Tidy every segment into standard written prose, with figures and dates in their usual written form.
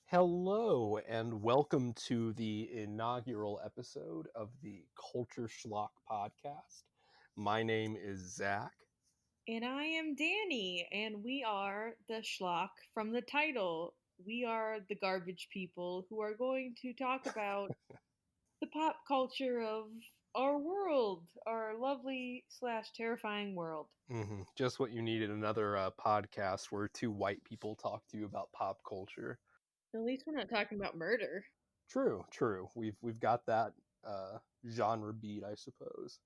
Hello, and welcome to the inaugural episode of the Culture Schlock podcast. My name is Zach. And I am Danny, and we are the schlock from the title. We are the garbage people who are going to talk about the pop culture of our world, our lovely/terrifying world. Just what you needed, another podcast where two white people talk to you about pop culture. At least we're not talking about murder. True. We've got that genre beat, I suppose.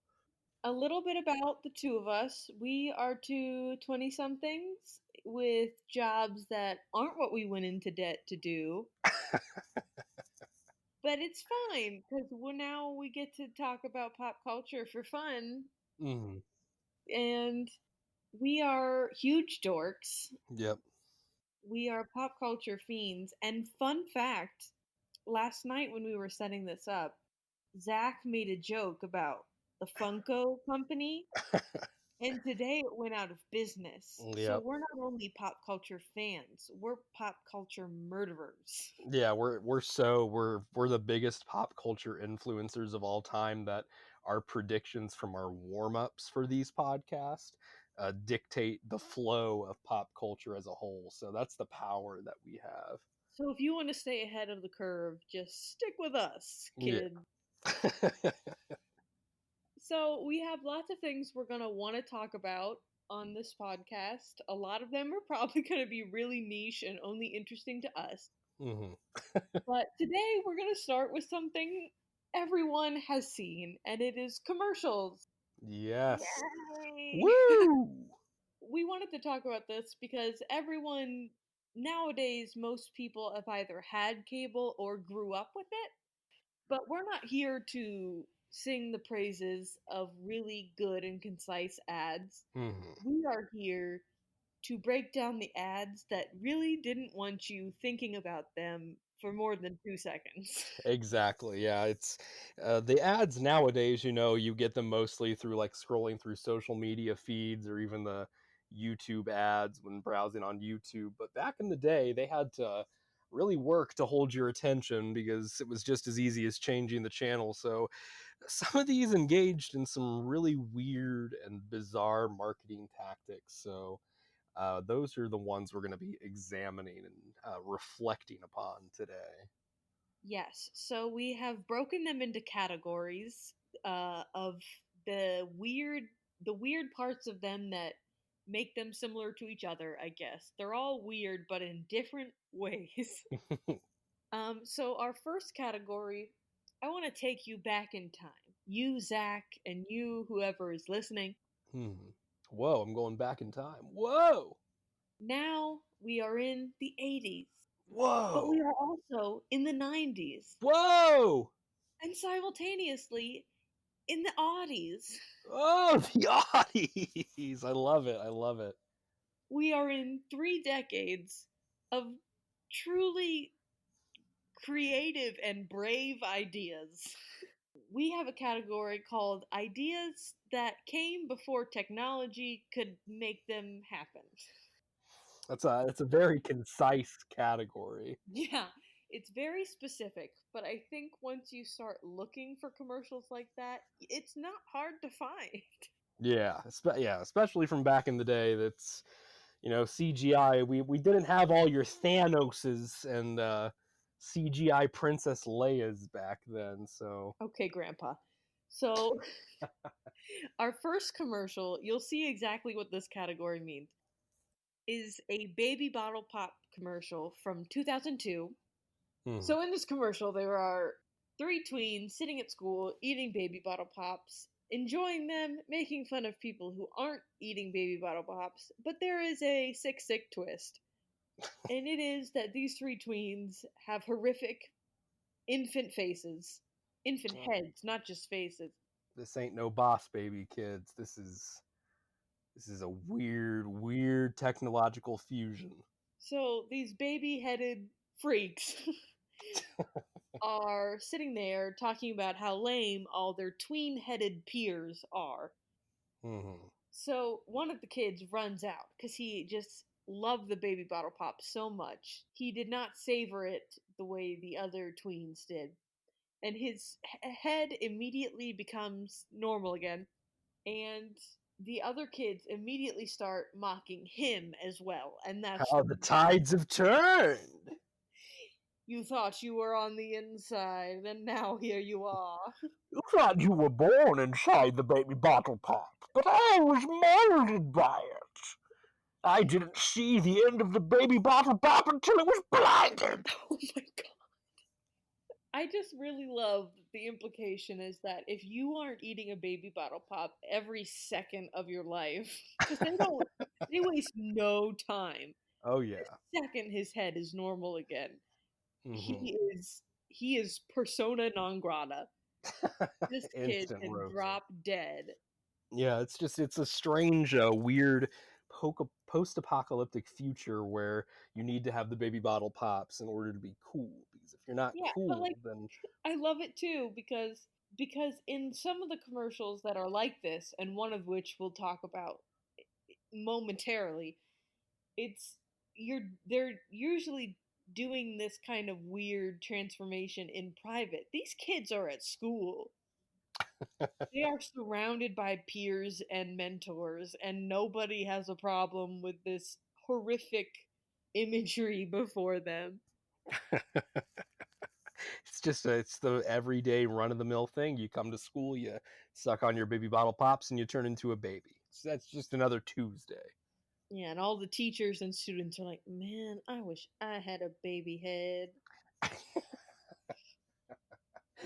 A little bit about the two of us. We are two 20-somethings with jobs that aren't what we went into debt to do. But it's fine because now we get to talk about pop culture for fun, and we are huge dorks. Yep. We are pop culture fiends. And fun fact, last night when we were setting this up, Zach made a joke about the Funko company, and today it went out of business. So Yep. we're not only pop culture fans, we're pop culture murderers. Yeah, we're the biggest pop culture influencers of all time that our predictions from our warm-ups for these podcasts dictate the flow of pop culture as a whole. So that's the power that we have. So if you want to stay ahead of the curve, just stick with us, kid. Yeah. So we have lots of things we're going to want to talk about on this podcast. A lot of them are probably going to be really niche and only interesting to us. But today we're going to start with something everyone has seen, and it is commercials. Yes. Yay! Woo! We wanted to talk about this because everyone nowadays, most people have either had cable or grew up with it. But we're not here to sing the praises of really good and concise ads. We are here to break down the ads that really didn't want you thinking about them for more than 2 seconds. Exactly. Yeah, it's the ads nowadays, you get them mostly through like scrolling through social media feeds or even the YouTube ads when browsing on YouTube. But back in the day, they had to really work to hold your attention because it was just as easy as changing the channel. So some of these engaged in some really weird and bizarre marketing tactics. So those are the ones we're going to be examining and reflecting upon today. Yes, so we have broken them into categories of the weird parts of them that make them similar to each other, I guess. They're all weird, but in different ways. So our first category, I want to take you back in time. You, Zach, and you, whoever is listening. Whoa, I'm going back in time. Whoa! Now we are in the 80s. Whoa! But we are also in the 90s. Whoa! And simultaneously in the oddies. Oh, the oddies! I love it. We are in 3 decades of truly creative and brave ideas. We have a category called ideas that came before technology could make them happen. That's a very concise category. Yeah, it's very specific, but I think once you start looking for commercials like that, it's not hard to find. Yeah, especially from back in the day. That's CGI. We didn't have all your Thanoses and CGI Princess Leia's back then. So Okay, Grandpa. So, our first commercial, you'll see exactly what this category means, is a baby bottle pop commercial from 2002. So, in this commercial, there are 3 tweens sitting at school eating baby bottle pops, enjoying them, making fun of people who aren't eating baby bottle pops, but there is a sick twist. And it is that these 3 tweens have horrific infant faces. Infant heads, not just faces. this ain't no Boss Baby, kids. This is a weird technological fusion. So these baby-headed freaks are sitting there talking about how lame all their tween-headed peers are. So one of the kids runs out because he just loved the baby bottle pop so much. He did not savor it the way the other tweens did. And his head immediately becomes normal again. And the other kids immediately start mocking him as well. And that's How the tides have turned. you thought you were on the inside, and now here you are. You thought you were born inside the baby bottle pop, but I was molded by it. I didn't see the end of the baby bottle pop until it was blinded. Oh my god. I just really love the implication is that if you aren't eating a baby bottle pop every second of your life, because they waste no time. Oh The yeah. second his head is normal again, Hmm. he is persona non grata. This kid Instant can roast. drop dead. Yeah, it's a strange, weird post-apocalyptic future where you need to have the baby bottle pops in order to be cool. Because if you're not Yeah, but like cool, then I love it too because in some of the commercials that are like this, and one of which we'll talk about momentarily, it's they're usually doing this kind of weird transformation in private. These kids are at school. They are surrounded by peers and mentors, and nobody has a problem with this horrific imagery before them. it's the everyday run of the mill thing. You come to school, you suck on your baby bottle pops, and you turn into a baby. So that's just another Tuesday. Yeah, and all the teachers and students are like, man, I wish I had a baby head.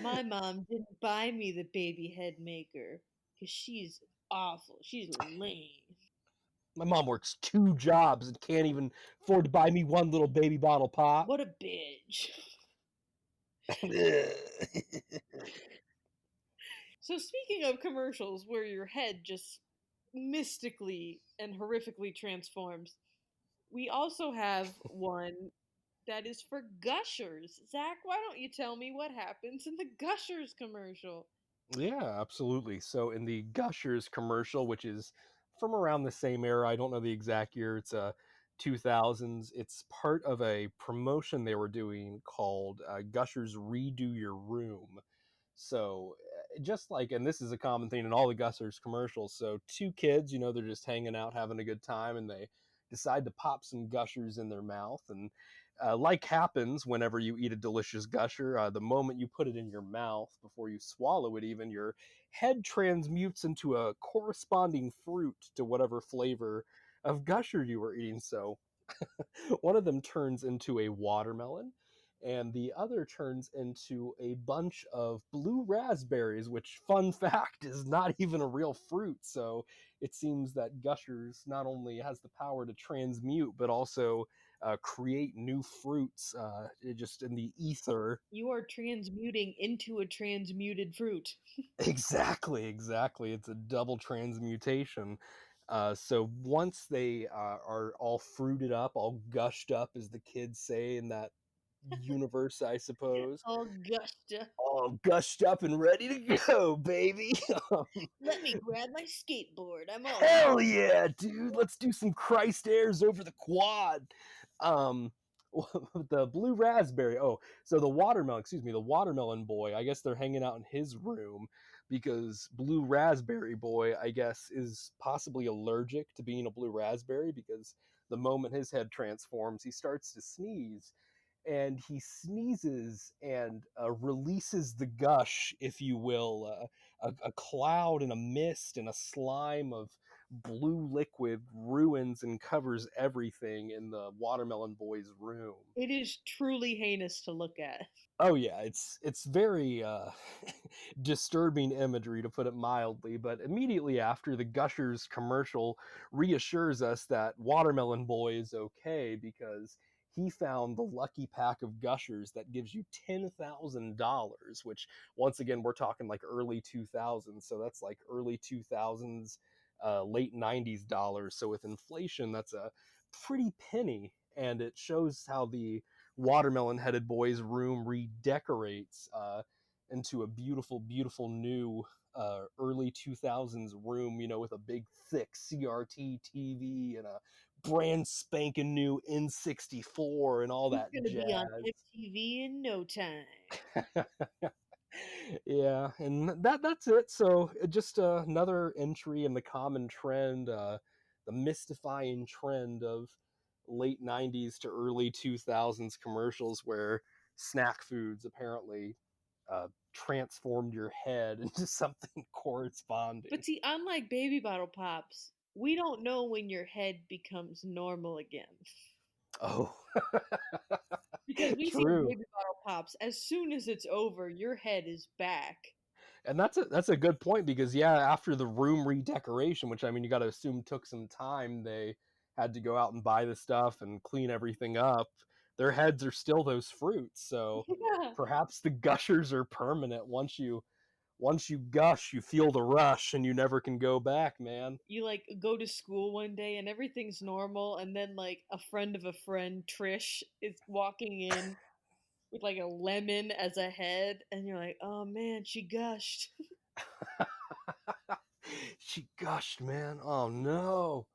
My mom didn't buy me the baby head maker because she's awful. She's lame. My mom works two jobs and can't even afford to buy me one little baby bottle pop. What a bitch. So, speaking of commercials where your head just mystically and horrifically transforms, we also have one that is for gushers. Zach, why don't you tell me what happens in the gushers commercial? Yeah, absolutely. So in the Gushers commercial, which is from around the same era, I don't know the exact year. It's 2000s. It's part of a promotion they were doing called Gushers Redo Your Room. So just like, and this is a common thing in all the Gushers commercials. So two kids, they're just hanging out, having a good time, and they decide to pop some Gushers in their mouth. And like happens whenever you eat a delicious gusher, the moment you put it in your mouth, before you swallow it, even your head transmutes into a corresponding fruit to whatever flavor of gusher you were eating. So one of them turns into a watermelon, and the other turns into a bunch of blue raspberries, which, fun fact, is not even a real fruit. So it seems that Gushers not only has the power to transmute, but also create new fruits just in the ether. You are transmuting into a transmuted fruit. Exactly, exactly. It's a double transmutation. So once they are all fruited up, all gushed up, as the kids say in that universe, I suppose, All gushed up. all gushed up and ready to go, baby. Let me grab my skateboard. I'm all Hell gushed yeah, up. dude! Let's do some Christ airs over the quad. Um, the blue raspberry. Oh, so the watermelon. Excuse me, the watermelon boy. I guess they're hanging out in his room because blue raspberry boy, I guess, is possibly allergic to being a blue raspberry because the moment his head transforms, he starts to sneeze, and he sneezes and releases the gush, if you will, a cloud and a mist and a slime of blue liquid ruins and covers everything in the watermelon boy's room. It is truly heinous to look at. Oh yeah, it's very disturbing imagery, to put it mildly. But immediately after, the Gushers commercial reassures us that Watermelon Boy is okay because he found the lucky pack of Gushers that gives you $10,000, which, once again, we're talking like early 2000s, so that's like early 2000s, late 90s dollars. So with inflation, that's a pretty penny, and it shows how the watermelon headed boy's room redecorates into a beautiful, beautiful new early 2000s room, with a big, thick CRT TV and a brand spanking new N64 and all He's that gonna be on jazz. MTV in no time. Yeah, and that's it. So just another entry in the common trend, the mystifying trend of late '90s to early 2000s commercials, where snack foods apparently transformed your head into something corresponding. But see, unlike baby bottle pops, we don't know when your head becomes normal again. Oh, Because we see true. baby bottle pops, as soon as it's over, your head is back. And that's a good point because yeah, after the room redecoration, which I mean you got to assume took some time, they had to go out and buy the stuff and clean everything up. Their heads are still those fruits, so Yeah. perhaps the gushers are permanent. Once you gush, you feel the rush and you never can go back, man. You like go to school one day and everything's normal, and then like a friend of a friend, Trish, is walking in with like a lemon as a head, and you're like, oh man, she gushed. She gushed, man. Oh no.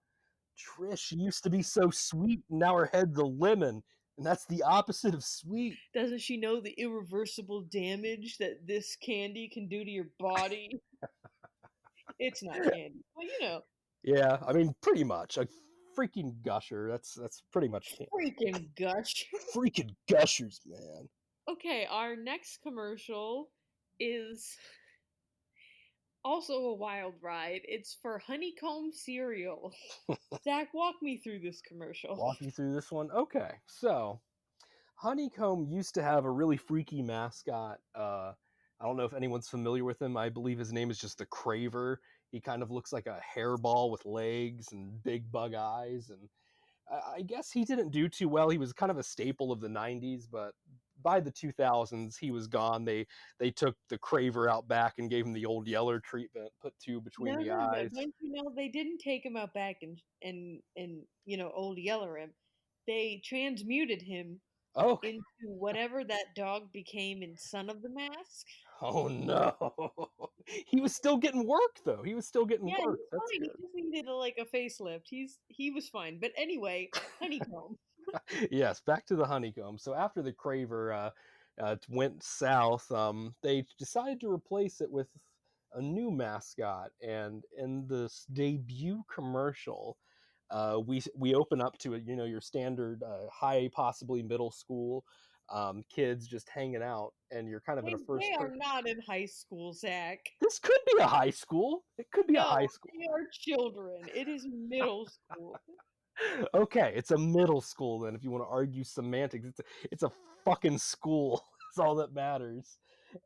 Trish, she used to be so sweet, and now her head's a lemon, and that's the opposite of sweet. Doesn't she know the irreversible damage that this candy can do to your body? It's not candy, but Yeah, I mean, pretty much a freaking gusher. That's pretty much freaking gush. freaking gushers, man. Okay, our next commercial is also a wild ride. It's for honeycomb cereal. Zach, walk me through this commercial. Walk you through this one. Okay, so Honeycomb used to have a really freaky mascot. I don't know if anyone's familiar with him. I believe his name is just the Craver. He kind of looks like a hairball with legs and big bug eyes, and I guess he didn't do too well. He was kind of a staple of the '90s, but by the 2000s, he was gone. They took the Craver out back and gave him the old Yeller treatment, put two between No, the no, no. eyes. Don't you know they didn't take him out back and old Yeller him. They transmuted him Okay. into whatever that dog became in Son of the Mask. Oh no. He was still getting work though. He was still getting Yeah, work. he's That's fine. He good. just needed like a facelift. He was fine. But anyway, honeycomb. Yes, back to the honeycomb. So after the Craver went south, they decided to replace it with a new mascot. And in this debut commercial, we open up to your standard high, possibly middle school kids just hanging out, and you're kind of in a They first are person. not in high school, Zach. This could be a high school. It could be a high No, school. they are children. It is middle school. Okay, it's a middle school then. If you want to argue semantics, it's a fucking school. That's all that matters.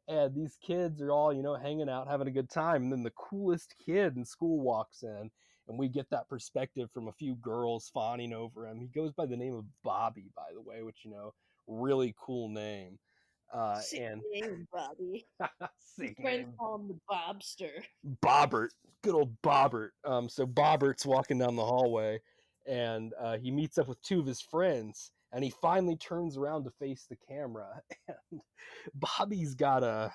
And these kids are all hanging out, having a good time. And then the coolest kid in school walks in, and we get that perspective from a few girls fawning over him. He goes by the name of Bobby, by the way, which really cool name. Sick And name, Bobby. His sick friends name, call him the Bobster. Bobbert, good old Bobbert. So Bobbert's walking down the hallway, and he meets up with two of his friends, and he finally turns around to face the camera, and Bobby's got a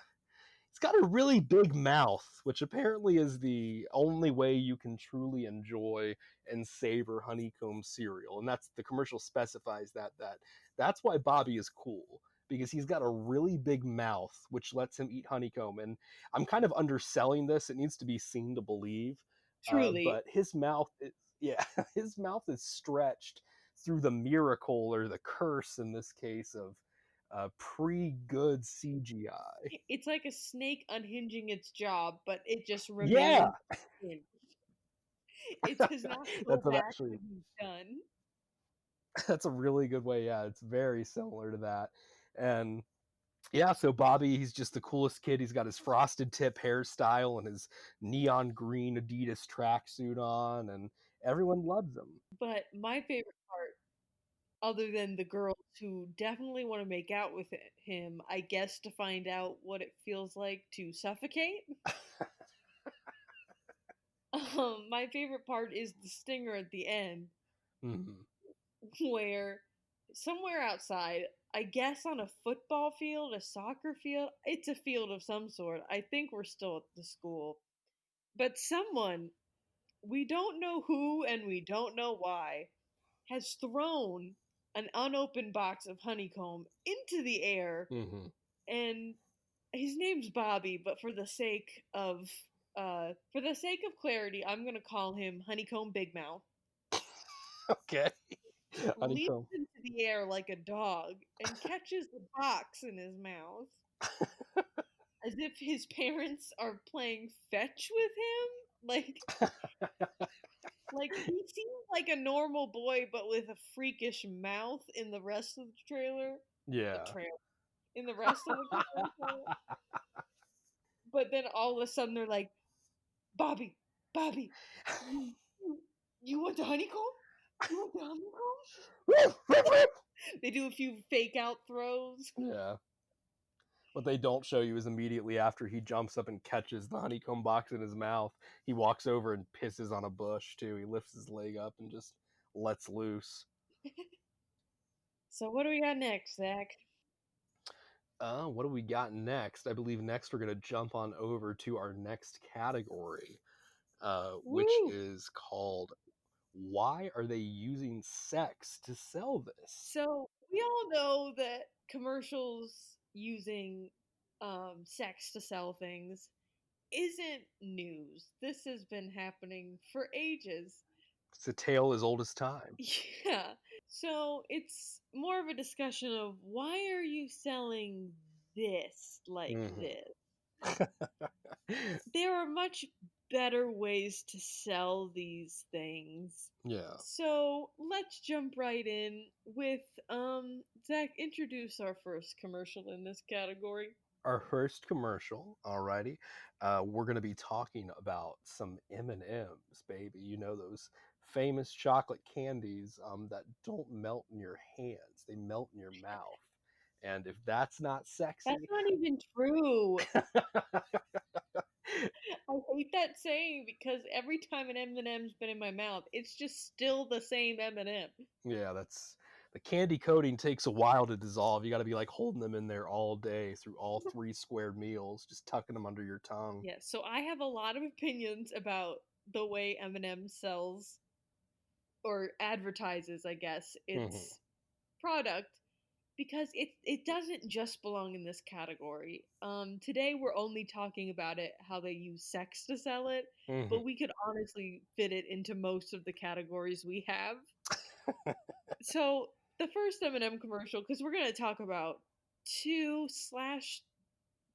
really big mouth, which apparently is the only way you can truly enjoy and savor honeycomb cereal. And that's the commercial specifies that's why Bobby is cool, because he's got a really big mouth which lets him eat honeycomb. And I'm kind of underselling this. It needs to be seen to believe. Truly. But his mouth is yeah, his mouth is stretched through the miracle or the curse in this case of pre good CGI. It's like a snake unhinging its jaw, but it just Yeah, remains unhinged. It does not go that's back actually when he's done. that's a really good way. Yeah, it's very similar to that. And yeah, so Bobby, he's just the coolest kid. He's got his frosted tip hairstyle and his neon green Adidas tracksuit on, and everyone loves him. But my favorite part, other than the girls who definitely want to make out with him, I guess to find out what it feels like to suffocate. My favorite part is the stinger at the end, Mhm. where somewhere outside, I guess on a football field, a soccer field, it's a field of some sort. I think we're still at the school. But someone, we don't know who and we don't know why, has thrown an unopened box of honeycomb into the air, Hmm. and his name's Bobby, but for the sake of clarity, I'm gonna call him Honeycomb Big Mouth. Okay. Leaps Honeycomb. into the air like a dog and catches the box in his mouth, as if his parents are playing fetch with him. Like he seems like a normal boy, but with a freakish mouth in the rest of the trailer. The Yeah. trailer in the rest of the commercial. But then all of a sudden they're like, Bobby, Bobby, you, you, you want the honeycomb? You want the honeycomb? They do a few fake out throws. Yeah. What they don't show you is immediately after he jumps up and catches the honeycomb box in his mouth, he walks over and pisses on a bush too. He lifts his leg up and just lets loose. So what do we got next, Zach? What do we got next? I believe next we're going to jump on over to our next category, which Woo! is called Why Are They Using Sex to Sell This? So we all know that commercials using sex to sell things isn't news. This has been happening for ages. It's a tale as old as time. Yeah. So it's more of a discussion of why are you selling this like Hmm. this? There are much better ways to sell these things. Yeah. So let's jump right in with Zach, introduce our first commercial in this category. Our first commercial, alrighty. We're going to be talking about some M&Ms, baby. You know those famous chocolate candies that don't melt in your hands; they melt in your mouth. And if that's not That's sexy, not even true. I hate that saying because every time an M&M's been in my mouth, it's just still the same M&M. yeah, that's the candy coating takes a while to dissolve. You got to be like holding them in there all day through all three squared meals, just tucking them under your tongue. Yeah, so I have a lot of opinions about the way M&M sells or advertises, I guess, Hmm. its product because it doesn't just belong in this category. Today we're only talking about it how they use sex to sell it, Hmm. but we could honestly fit it into most of the categories we have. So the first M&M commercial, because we're gonna talk about two slash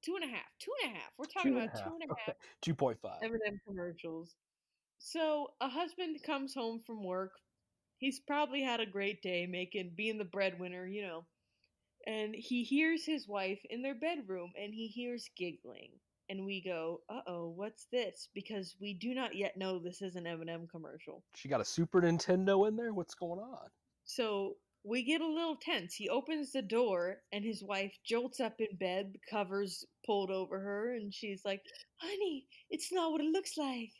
two and a half, two and a half. We're talking Two and a about two half. and a Okay. half 2.5. M&M commercials. So a husband comes home from work. He's probably had a great day being the breadwinner, and he hears his wife in their bedroom and he hears giggling. And we go, "Uh-oh, what's this?" Because we do not yet know this is an M&M commercial. She got a Super Nintendo in there? What's going on? So we get a little tense. He opens the door and his wife jolts up in bed, the covers pulled over her, and she's like, "Honey, it's not what it looks like."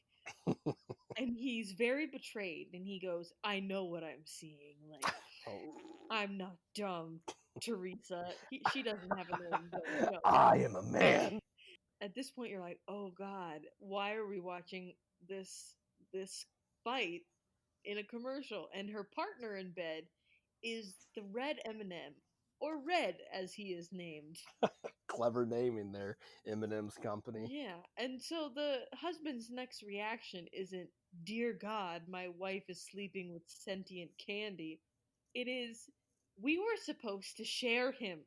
And he's very betrayed and he goes, "I know what I'm seeing. Like, Oh. I'm not dumb, Teresa." She doesn't have a name, but I am a man. at this point you're like, "Oh God, why are we watching this fight in a commercial?" And her partner in bed is the Red M&M, or Red as he is named. Clever naming there, Eminem's company. Yeah, and so the husband's next reaction isn't, "Dear God, my wife is sleeping with sentient candy." It is, "We were supposed to share him."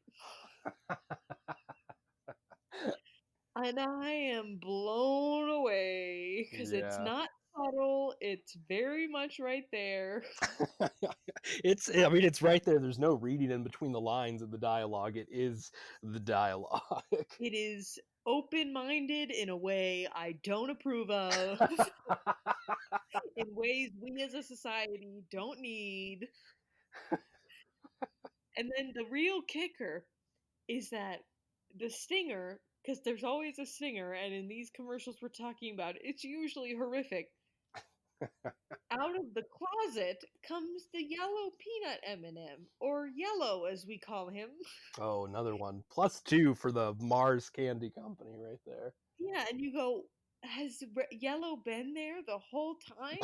And I am blown away because it's Yeah. not subtle, it's very much right there. I mean, it's right there. There's no reading in between the lines of the dialogue. It is the dialogue. It is open minded in a way I don't approve of, in ways we as a society don't need. And then the real kicker is that the stinger, because there's always a stinger, and in these commercials we're talking about, it's usually horrific. Out of the closet comes the yellow peanut M&M, or yellow as we call him. Oh, another one. +2 for the Mars Candy Company right there. Yeah, and you go, Yellow been there the whole time?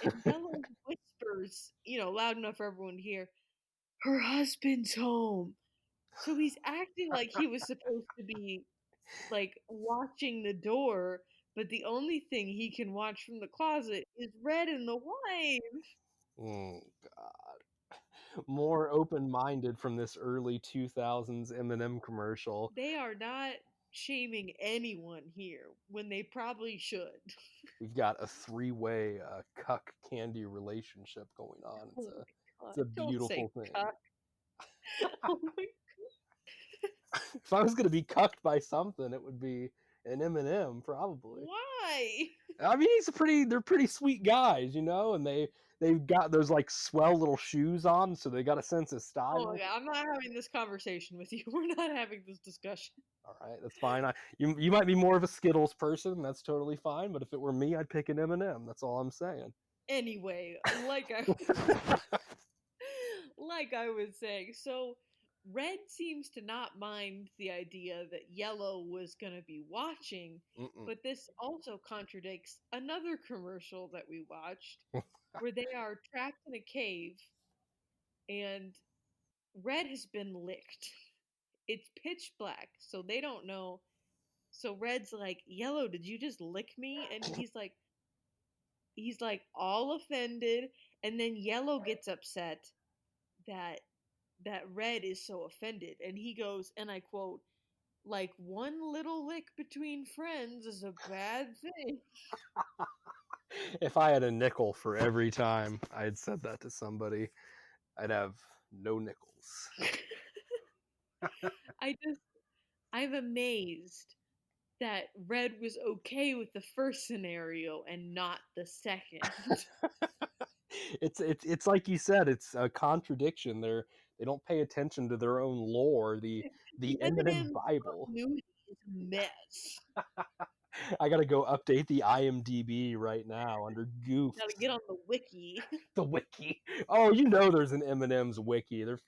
And Yellow whispers, loud enough for everyone to hear, "Her husband's home." So he's acting like he was supposed to be, like, watching the door, but the only thing he can watch from the closet is Red and the wine. Mm, God. More open-minded from this early 2000s M&M commercial. They are not shaming anyone here when they probably should. We've got a three-way, cuck candy relationship going on. Oh my It's god, a don't say beautiful thing. cuck. Oh my If I was gonna be cucked by something, it would be an M&M, probably. why? I mean, they're pretty sweet guys, you know, and they've got those, like, swell little shoes on, so they got a sense of Oh my style. god, I'm not having this conversation with you. We're not having this discussion. Alright, that's fine. You might be more of a Skittles person, that's totally fine, but if it were me, I'd pick an M&M, that's all I'm saying. Anyway, like I was saying, so Red seems to not mind the idea that Yellow was going to be watching, Mm-mm. but this also contradicts another commercial that we watched where they are trapped in a cave and Red has been licked. It's pitch black, so they don't know. So Red's like, "Yellow, did you just lick me?" And he's like all offended, and then Yellow gets upset that Red is so offended, and he goes, and I quote, "Like one little lick between friends is a bad thing." If I had a nickel for every time I had said that to somebody, I'd have no nickels. I just I'm amazed that Red was okay with the first scenario and not the second. It's like you said, it's a contradiction. They don't pay attention to their own lore, The the M&M M&M Bible. continuity is a mess. I gotta go update the IMDb right now under Gotta goofs. get on the wiki. The wiki. Oh, you know there's an M&M's wiki. There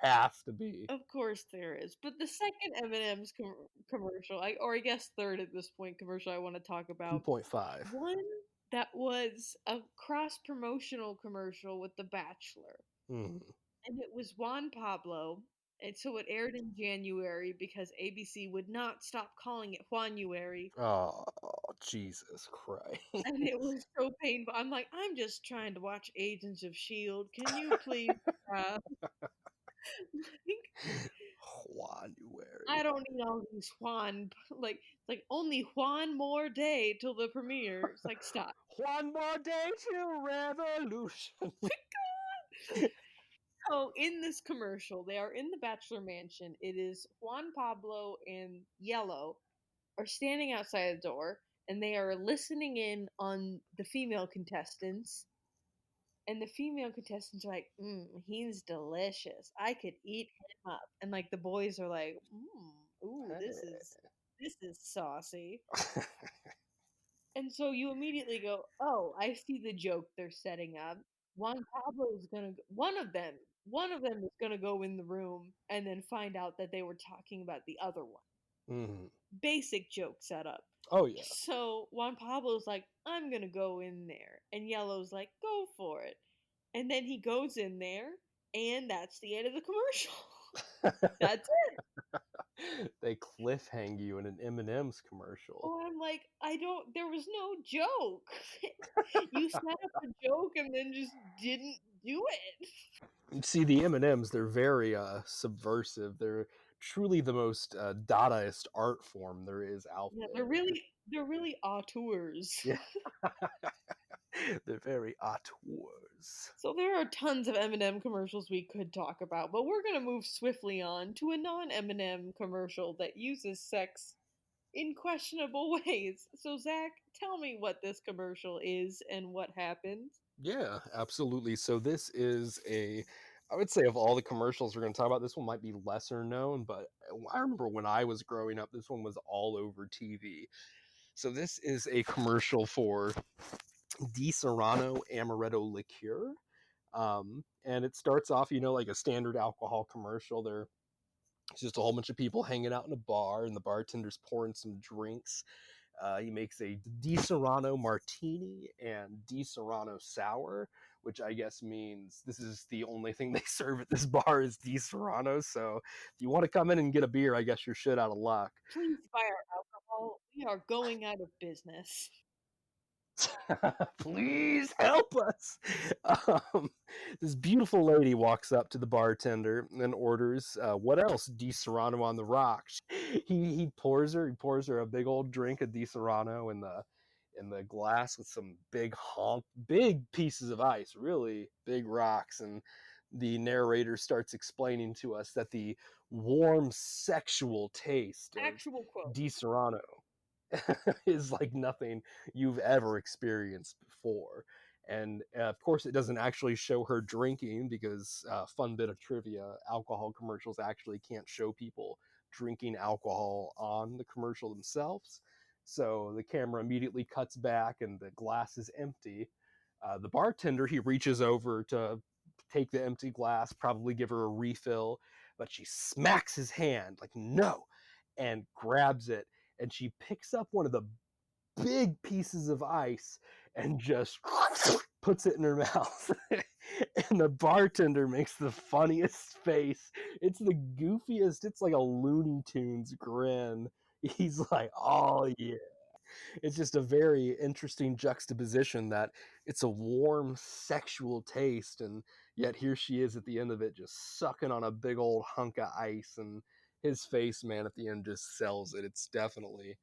has to be. Of course there is. But the second M&M's commercial, or I guess third at this point commercial I want to talk about, 2.5. one that was a cross promotional commercial with The Bachelor. Mm. And it was Juan Pablo. And so it aired in January because ABC would not stop calling it Juanuary. Oh, Jesus Christ. And it was so painful. I'm like, I'm just trying to watch Agents of S.H.I.E.L.D. Can you please like, I January. don't need all these Juan. Like, it's like only Juan more day till the premiere. It's like, stop. One more day to revolution. So in this commercial, they are in the Bachelor Mansion. It is Juan Pablo and Yellow are standing outside the door, and they are listening in on the female contestants. And the female contestants are like, he's delicious. I could eat him up. And like the boys are like, ooh, Hey. this is saucy. And so you immediately go, "Oh, I see the joke they're setting up. Juan Pablo is gonna one of them is gonna go in the room and then find out that they were talking about the other one." Mhm. Basic joke setup. Oh, yeah. So Juan Pablo's like, "I'm gonna go in there," and Yellow's like, "Go for it." And then he goes in there, and that's the end of the commercial. That's it. They cliffhang you in an M&M's commercial. Oh, I'm like, I don't. There was no joke. You set up a joke and then just didn't do it. You see, the M&Ms, they're very subversive. They're truly the most Dadaist art form there is out Yeah, there. they're really auteurs. Yeah, they're very auteurs. So there are tons of M&M commercials we could talk about, but we're going to move swiftly on to a non-M&M commercial that uses sex in questionable ways. So Zach, tell me what this commercial is and what happens. Yeah, absolutely. So this is I would say of all the commercials we're going to talk about, this one might be lesser known, but I remember when I was growing up, this one was all over TV. So this is a commercial for Di Serrano Amaretto Liqueur. And it starts off, like a standard alcohol commercial. There's just a whole bunch of people hanging out in a bar, and the bartender's pouring some drinks. He makes a Di Serrano martini and Di Serrano sour, which I guess means this is the only thing they serve at this bar is Di Serrano. So if you want to come in and get a beer, I guess you're shit out of luck. Please buy our alcohol. We are going out of business. Please help us. Um, this beautiful lady walks up to the bartender and orders, what else? Di Serrano on the rocks. He pours her a big old drink of Di Serrano in the glass with some big pieces of ice, really big rocks. And the narrator starts explaining to us that the warm sexual taste of Actual quote. Di Serrano is like nothing you've ever experienced before. And of course, it doesn't actually show her drinking because, fun bit of trivia, alcohol commercials actually can't show people drinking alcohol on the commercial themselves. So the camera immediately cuts back and the glass is empty. The bartender, he reaches over to take the empty glass, probably give her a refill, but she smacks his hand, like, no, and grabs it. And she picks up one of the big pieces of ice and just puts it in her mouth. And the bartender makes the funniest face. It's the goofiest, it's like a Looney Tunes grin. He's like, oh yeah. It's just a very interesting juxtaposition that it's a warm sexual taste, and yet here she is at the end of it just sucking on a big old hunk of ice, and his face, man, at the end just sells it. It's definitely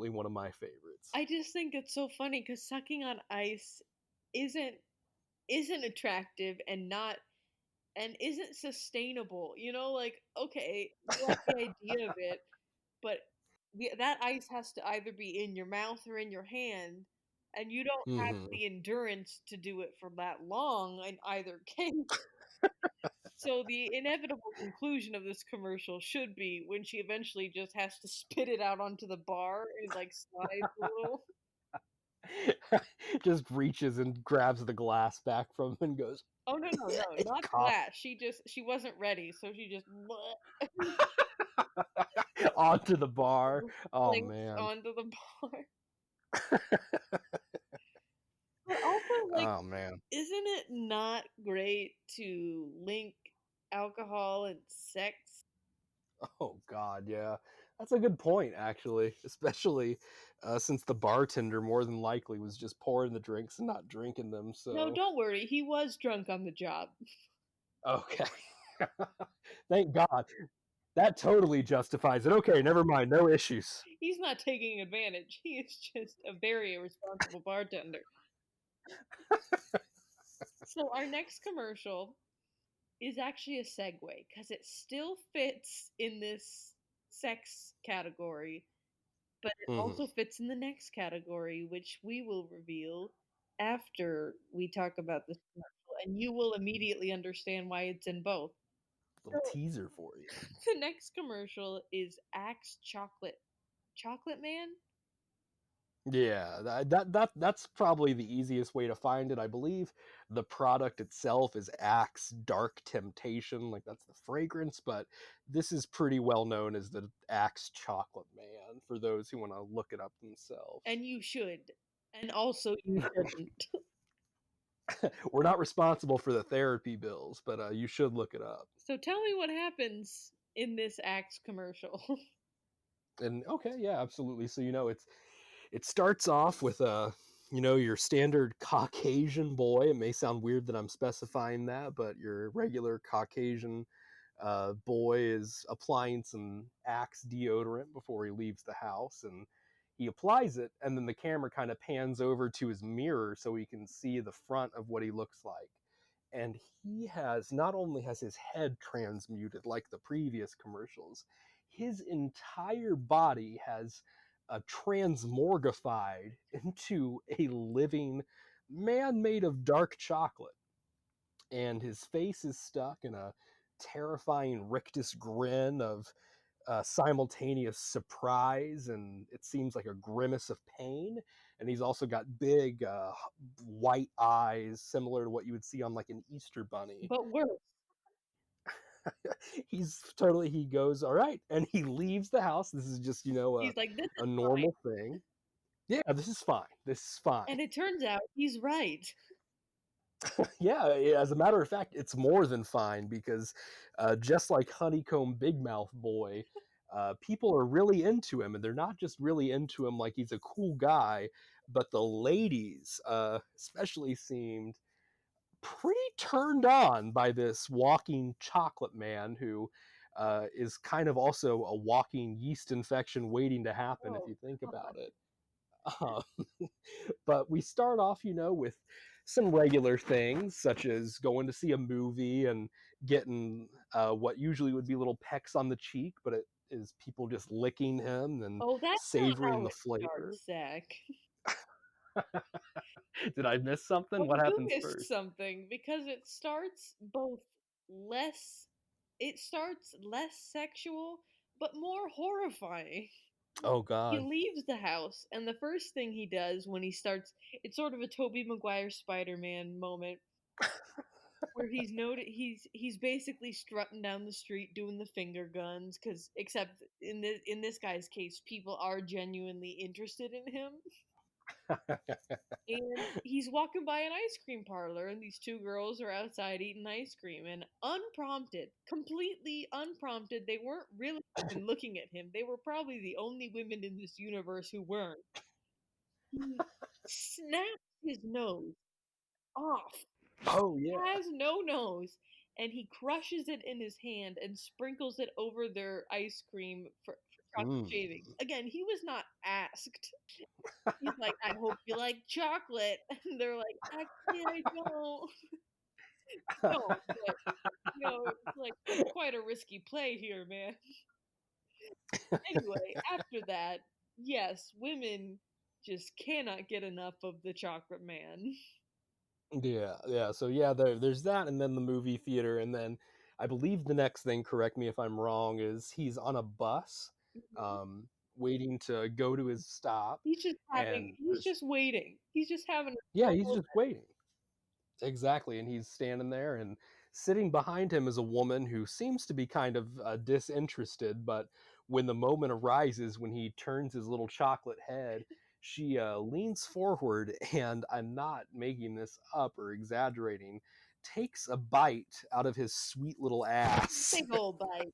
one of my favorites. I just think it's so funny because sucking on ice isn't isn't attractive and not and isn't sustainable. You know, like okay, you like the idea of it, but that ice has to either be in your mouth or in your hand, and you don't have Hmm. the endurance to do it for that long in either case. So the inevitable conclusion of this commercial should be when she eventually just has to spit it out onto the bar and like slides a little. Just reaches and grabs the glass back from him and goes, Oh no, no, no, not the cough glass. She wasn't ready, so she just onto the bar. Oh slinks man. onto the bar. But also, like, Oh man. isn't it not great to link alcohol and sex? Oh God, yeah, that's a good point actually. Especially since the bartender more than likely was just pouring the drinks and not drinking them. No, So don't worry. He was drunk on the job. okay, thank God that totally justifies it. Okay, never mind, no issues. He's not taking advantage. He is just a very irresponsible bartender. So our next commercial is actually a segue because it still fits in this sex category, but it Hmm. also fits in the next category, which we will reveal after we talk about this commercial, and you will immediately understand why it's in both. Little So teaser for you. the next commercial is Axe Chocolate. Chocolate Man? Yeah, that's probably the easiest way to find it. I believe the product itself is Axe Dark Temptation, like that's the fragrance, but this is pretty well known as the Axe Chocolate Man for those who want to look it up themselves. And you should. And also you shouldn't. We're not responsible for the therapy bills, but you should look it up. So tell me what happens in this Axe commercial. And okay, yeah, absolutely. So it starts off with a your standard Caucasian boy. It may sound weird that I'm specifying that, but your regular Caucasian boy is applying some Axe deodorant before he leaves the house, and he applies it, and then the camera kind of pans over to his mirror so he can see the front of what he looks like. And he has not only has his head transmuted like the previous commercials, his entire body has transmorgified into a living man made of dark chocolate. And his face is stuck in a terrifying rictus grin of simultaneous surprise, and it seems like a grimace of pain. And he's also got big white eyes, similar to what you would see on like an Easter bunny. But worse. he goes, "All right," and he leaves the house. This is just, He's like, "This a is fine." normal thing. Yeah, this is fine. This is fine. And it turns out he's right. Yeah, as a matter of fact, it's more than fine because just like Honeycomb Big Mouth Boy, people are really into him, and they're not just really into him like he's a cool guy, but the ladies, especially, seemed pretty turned on by this walking chocolate man who is kind of also a walking yeast infection waiting to happen if Oh, you think God. about it. Uh, but we start off, with some regular things such as going to see a movie and getting what usually would be little pecks on the cheek, but it is people just licking him and Oh, that's not savoring how the it flavor. starts, Zach. Did I miss something? Oh, What you happens missed first? something because less it starts less sexual, but more horrifying. Oh He God. leaves the house, and the first thing he does when he starts it's sort of a Tobey Maguire Spider-Man moment where he's basically strutting down the street doing the finger guns, because except in this guy's case, people are genuinely interested in him. And he's walking by an ice cream parlor, and these two girls are outside eating ice cream. And unprompted, completely unprompted, they weren't really even looking at him. They were probably the only women in this universe who weren't. He snaps his nose off. Oh He yeah. has no nose, and he crushes it in his hand and sprinkles it over their ice cream for chocolate shavings. Mm. Again, he was not asked. He's like, "I hope you like chocolate." And they're like, "Actually, I don't." Don't, but, it's like, "That's quite a risky play here, man." Anyway, after that, yes, women just cannot get enough of the chocolate man. Yeah, yeah. So yeah, there's that, and then the movie theater, and then I believe the next thing, correct me if I'm wrong, is he's on a bus, Mhm. waiting to go to his stop, and He's there's just waiting. He's just having a yeah, he's normal just waiting. Exactly, and he's standing there, and sitting behind him is a woman who seems to be kind of disinterested. But when the moment arises, when he turns his little chocolate head, she leans forward, and I'm not making this up or exaggerating, takes a bite out of his sweet little ass. big old bite.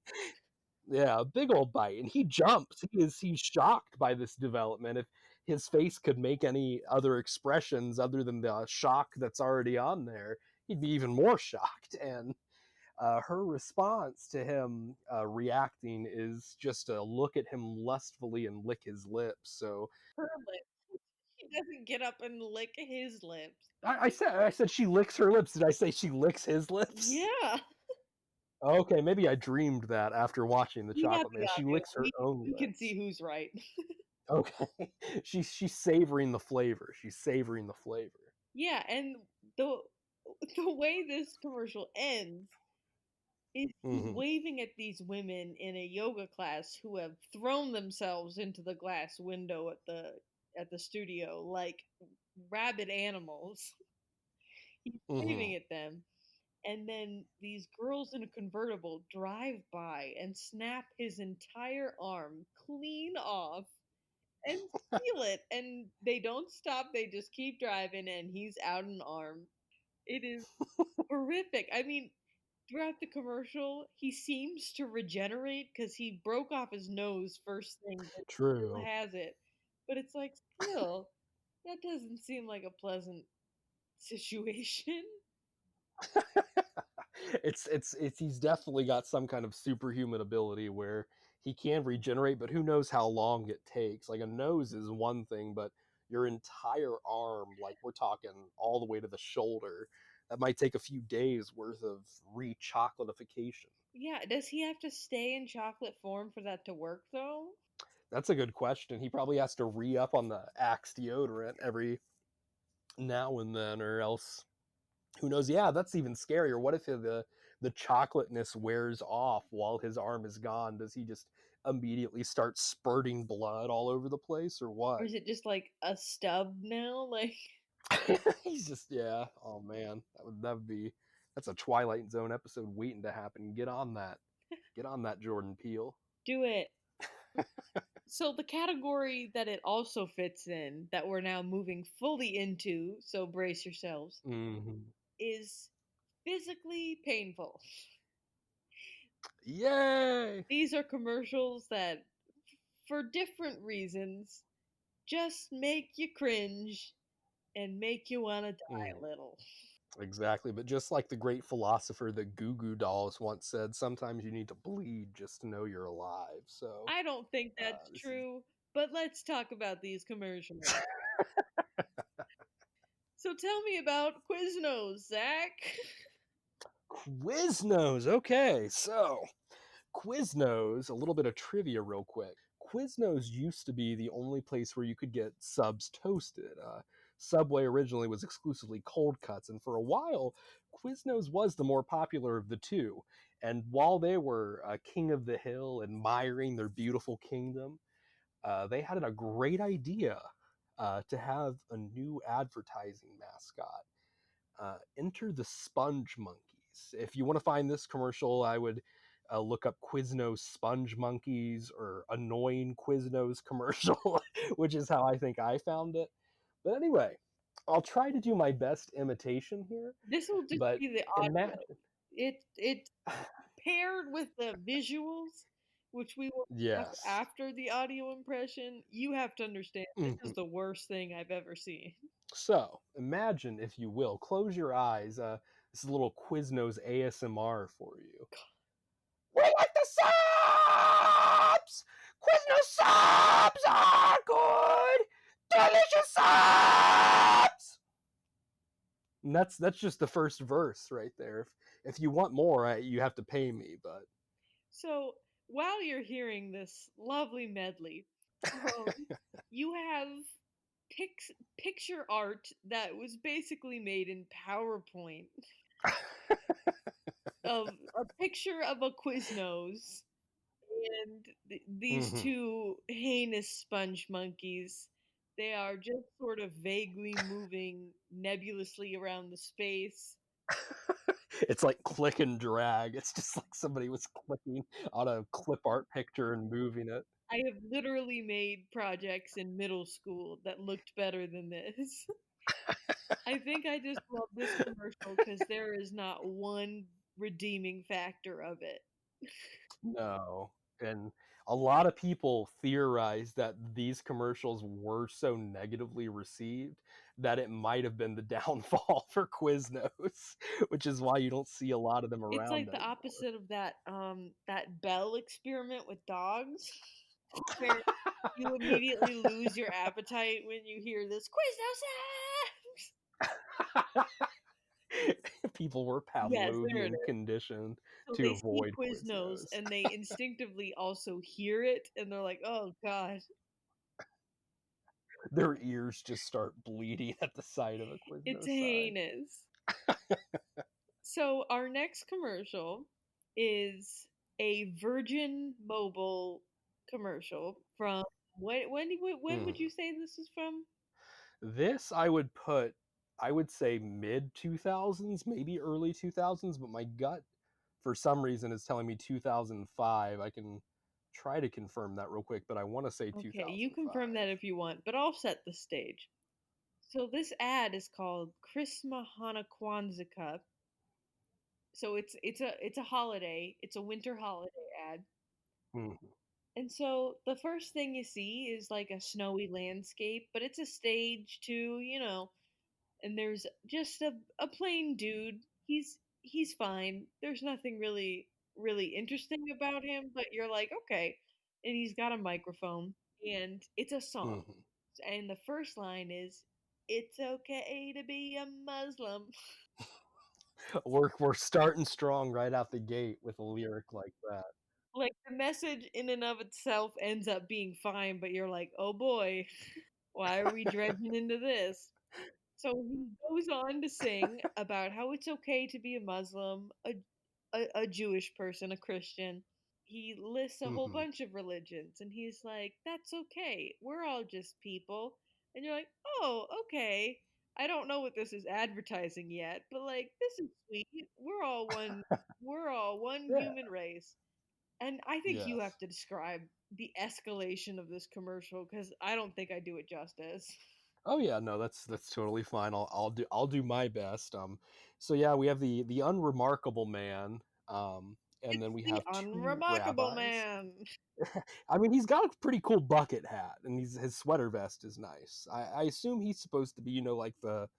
Yeah, a big old bite, and he jumps. He's shocked by this development. If his face could make any other expressions other than the shock that's already on there, he'd be even more shocked. And her response to him reacting is just to look at him lustfully and lick his lips. So Her lips. She doesn't get up and lick his lips. I said she licks her lips. Did I say she licks his lips? Yeah. Okay, maybe I dreamed that after watching the We have Chocolate the Man. She audio. licks her own We can see lips. who's right. Okay. She's savoring the flavor. She's savoring the flavor. Yeah, and the the way this commercial ends is he's Mhm. waving at these women in a yoga class who have thrown themselves into the glass window at the studio like rabid animals. He's Mhm. waving at them, and then these girls in a convertible drive by and snap his entire arm clean off and steal it, and they don't stop, they just keep driving, and he's out an arm. It is horrific. I mean, throughout the commercial, he seems to regenerate because he broke off his nose first thing, but still True. has it. But it's like, still, that doesn't seem like a pleasant situation. It's he's definitely got some kind of superhuman ability where he can regenerate, but who knows how long it takes. Like a nose is one thing, but your entire arm, like we're talking all the way to the shoulder, that might take a few days worth of re-chocolatification. Yeah, does he have to stay in chocolate form for that to work though? That's a good question. He probably has to re-up on the Axe deodorant every now and then, or else who knows? Yeah, that's even scarier. What if the chocolateness wears off while his arm is gone? Does he just immediately start spurting blood all over the place, or Or what? is it just like a stub now? Like He's just, yeah. Oh man, that would be That's a Twilight Zone episode waiting to happen. Get on that. Get on that, Jordan Peele. Do it. So the category that it also fits in, that we're now moving fully into, so brace yourselves, Hmm. is physically painful. Yay! These are commercials that, for different reasons, just make you cringe and make you want to die a Mm, little. exactly. But just like the great philosopher, the Goo Goo Dolls once said, sometimes you need to bleed just to know you're alive. So I don't think that's this is true, but let's talk about these commercials. So tell me about Quiznos, Zach. Quiznos. Okay, so Quiznos, a little bit of trivia real quick. Quiznos used to be the only place where you could get subs toasted. Subway originally was exclusively cold cuts, and for a while, Quiznos was the more popular of the two. And while they were king of the hill, admiring their beautiful kingdom, they had a great idea to have a new advertising mascot. Enter the Sponge Monkeys. If you want to find this commercial, I would look up Quiznos Sponge Monkeys or Annoying Quiznos commercial, which is how I think I found it. But anyway, I'll try to do my best imitation here. This will just But be the audio. imagine, It paired with the visuals, which we will discuss yes. after the audio impression. You have to understand this is Mhm. the worst thing I've ever seen. So imagine, if you will, close your eyes. This is a little Quiznos ASMR for you. We like the subs! Quiznos subs are good! Delicious subs! And that's just the first verse right there. If you want more, you have to pay me, but So while you're hearing this lovely medley, um, you have pix- picture art that was basically made in PowerPoint of a picture of a Quiznos and these mhm. two heinous sponge monkeys. They are just sort of vaguely moving nebulously around the space. It's like click and drag. It's just like somebody was clicking on a clip art picture and moving it. I have literally made projects in middle school that looked better than this. I think I just love this commercial because there is not one redeeming factor of it. No. And a lot of people theorize that these commercials were so negatively received that it might have been the downfall for Quiznos, which is why you don't see a lot of them It's around like the anymore. opposite of that Bell experiment with dogs, where you immediately lose your appetite when you hear this Quiznos. People were Yes, there it Pavlovian is. conditioned So to they see avoid Quiznos Quiznos. and they instinctively also hear it, and they're like, "Oh God, Their ears just start bleeding at the sight of a it's Quiznos sign. heinous." So our next commercial is a Virgin Mobile commercial from when would Mm. you say this is from? This I would say mid 2000s, maybe early 2000s, but my gut for some reason is telling me 2005. I can try to confirm that real quick, but I want to say Okay, you 2005. confirm that if you want, but I'll set the stage. So this ad is called Christmas Hana Kwanzaa. So it's a holiday. It's a winter holiday ad. Mhm. And so the first thing you see is like a snowy landscape, but it's a stage too, and there's just a plain dude. He's fine. There's nothing really interesting about him, but you're like, okay. And he's got a microphone and it's a song. Mhm. And the first line is it's okay to be a Muslim. We're starting strong right out the gate with a lyric like that. Like the message in and of itself ends up being fine, but you're like, "Oh boy, why are we dredging into this?" So he goes on to sing about how it's okay to be a Muslim, a Jewish person, a Christian. He lists a whole Mhm. bunch of religions, and he's like, "That's okay. We're all just people." And you're like, "Oh, okay." I don't know what this is advertising yet, but like this is sweet. We're all one Yeah. human race. And I think you have Yes. to describe the escalation of this commercial cuz I don't think I do it justice. Oh yeah, no, that's totally fine. I'll do my best. So yeah, we have the unremarkable man, and It's then we the have two unremarkable rabbis. man. I mean, he's got a pretty cool bucket hat, and his sweater vest is nice. I assume he's supposed to be, like the,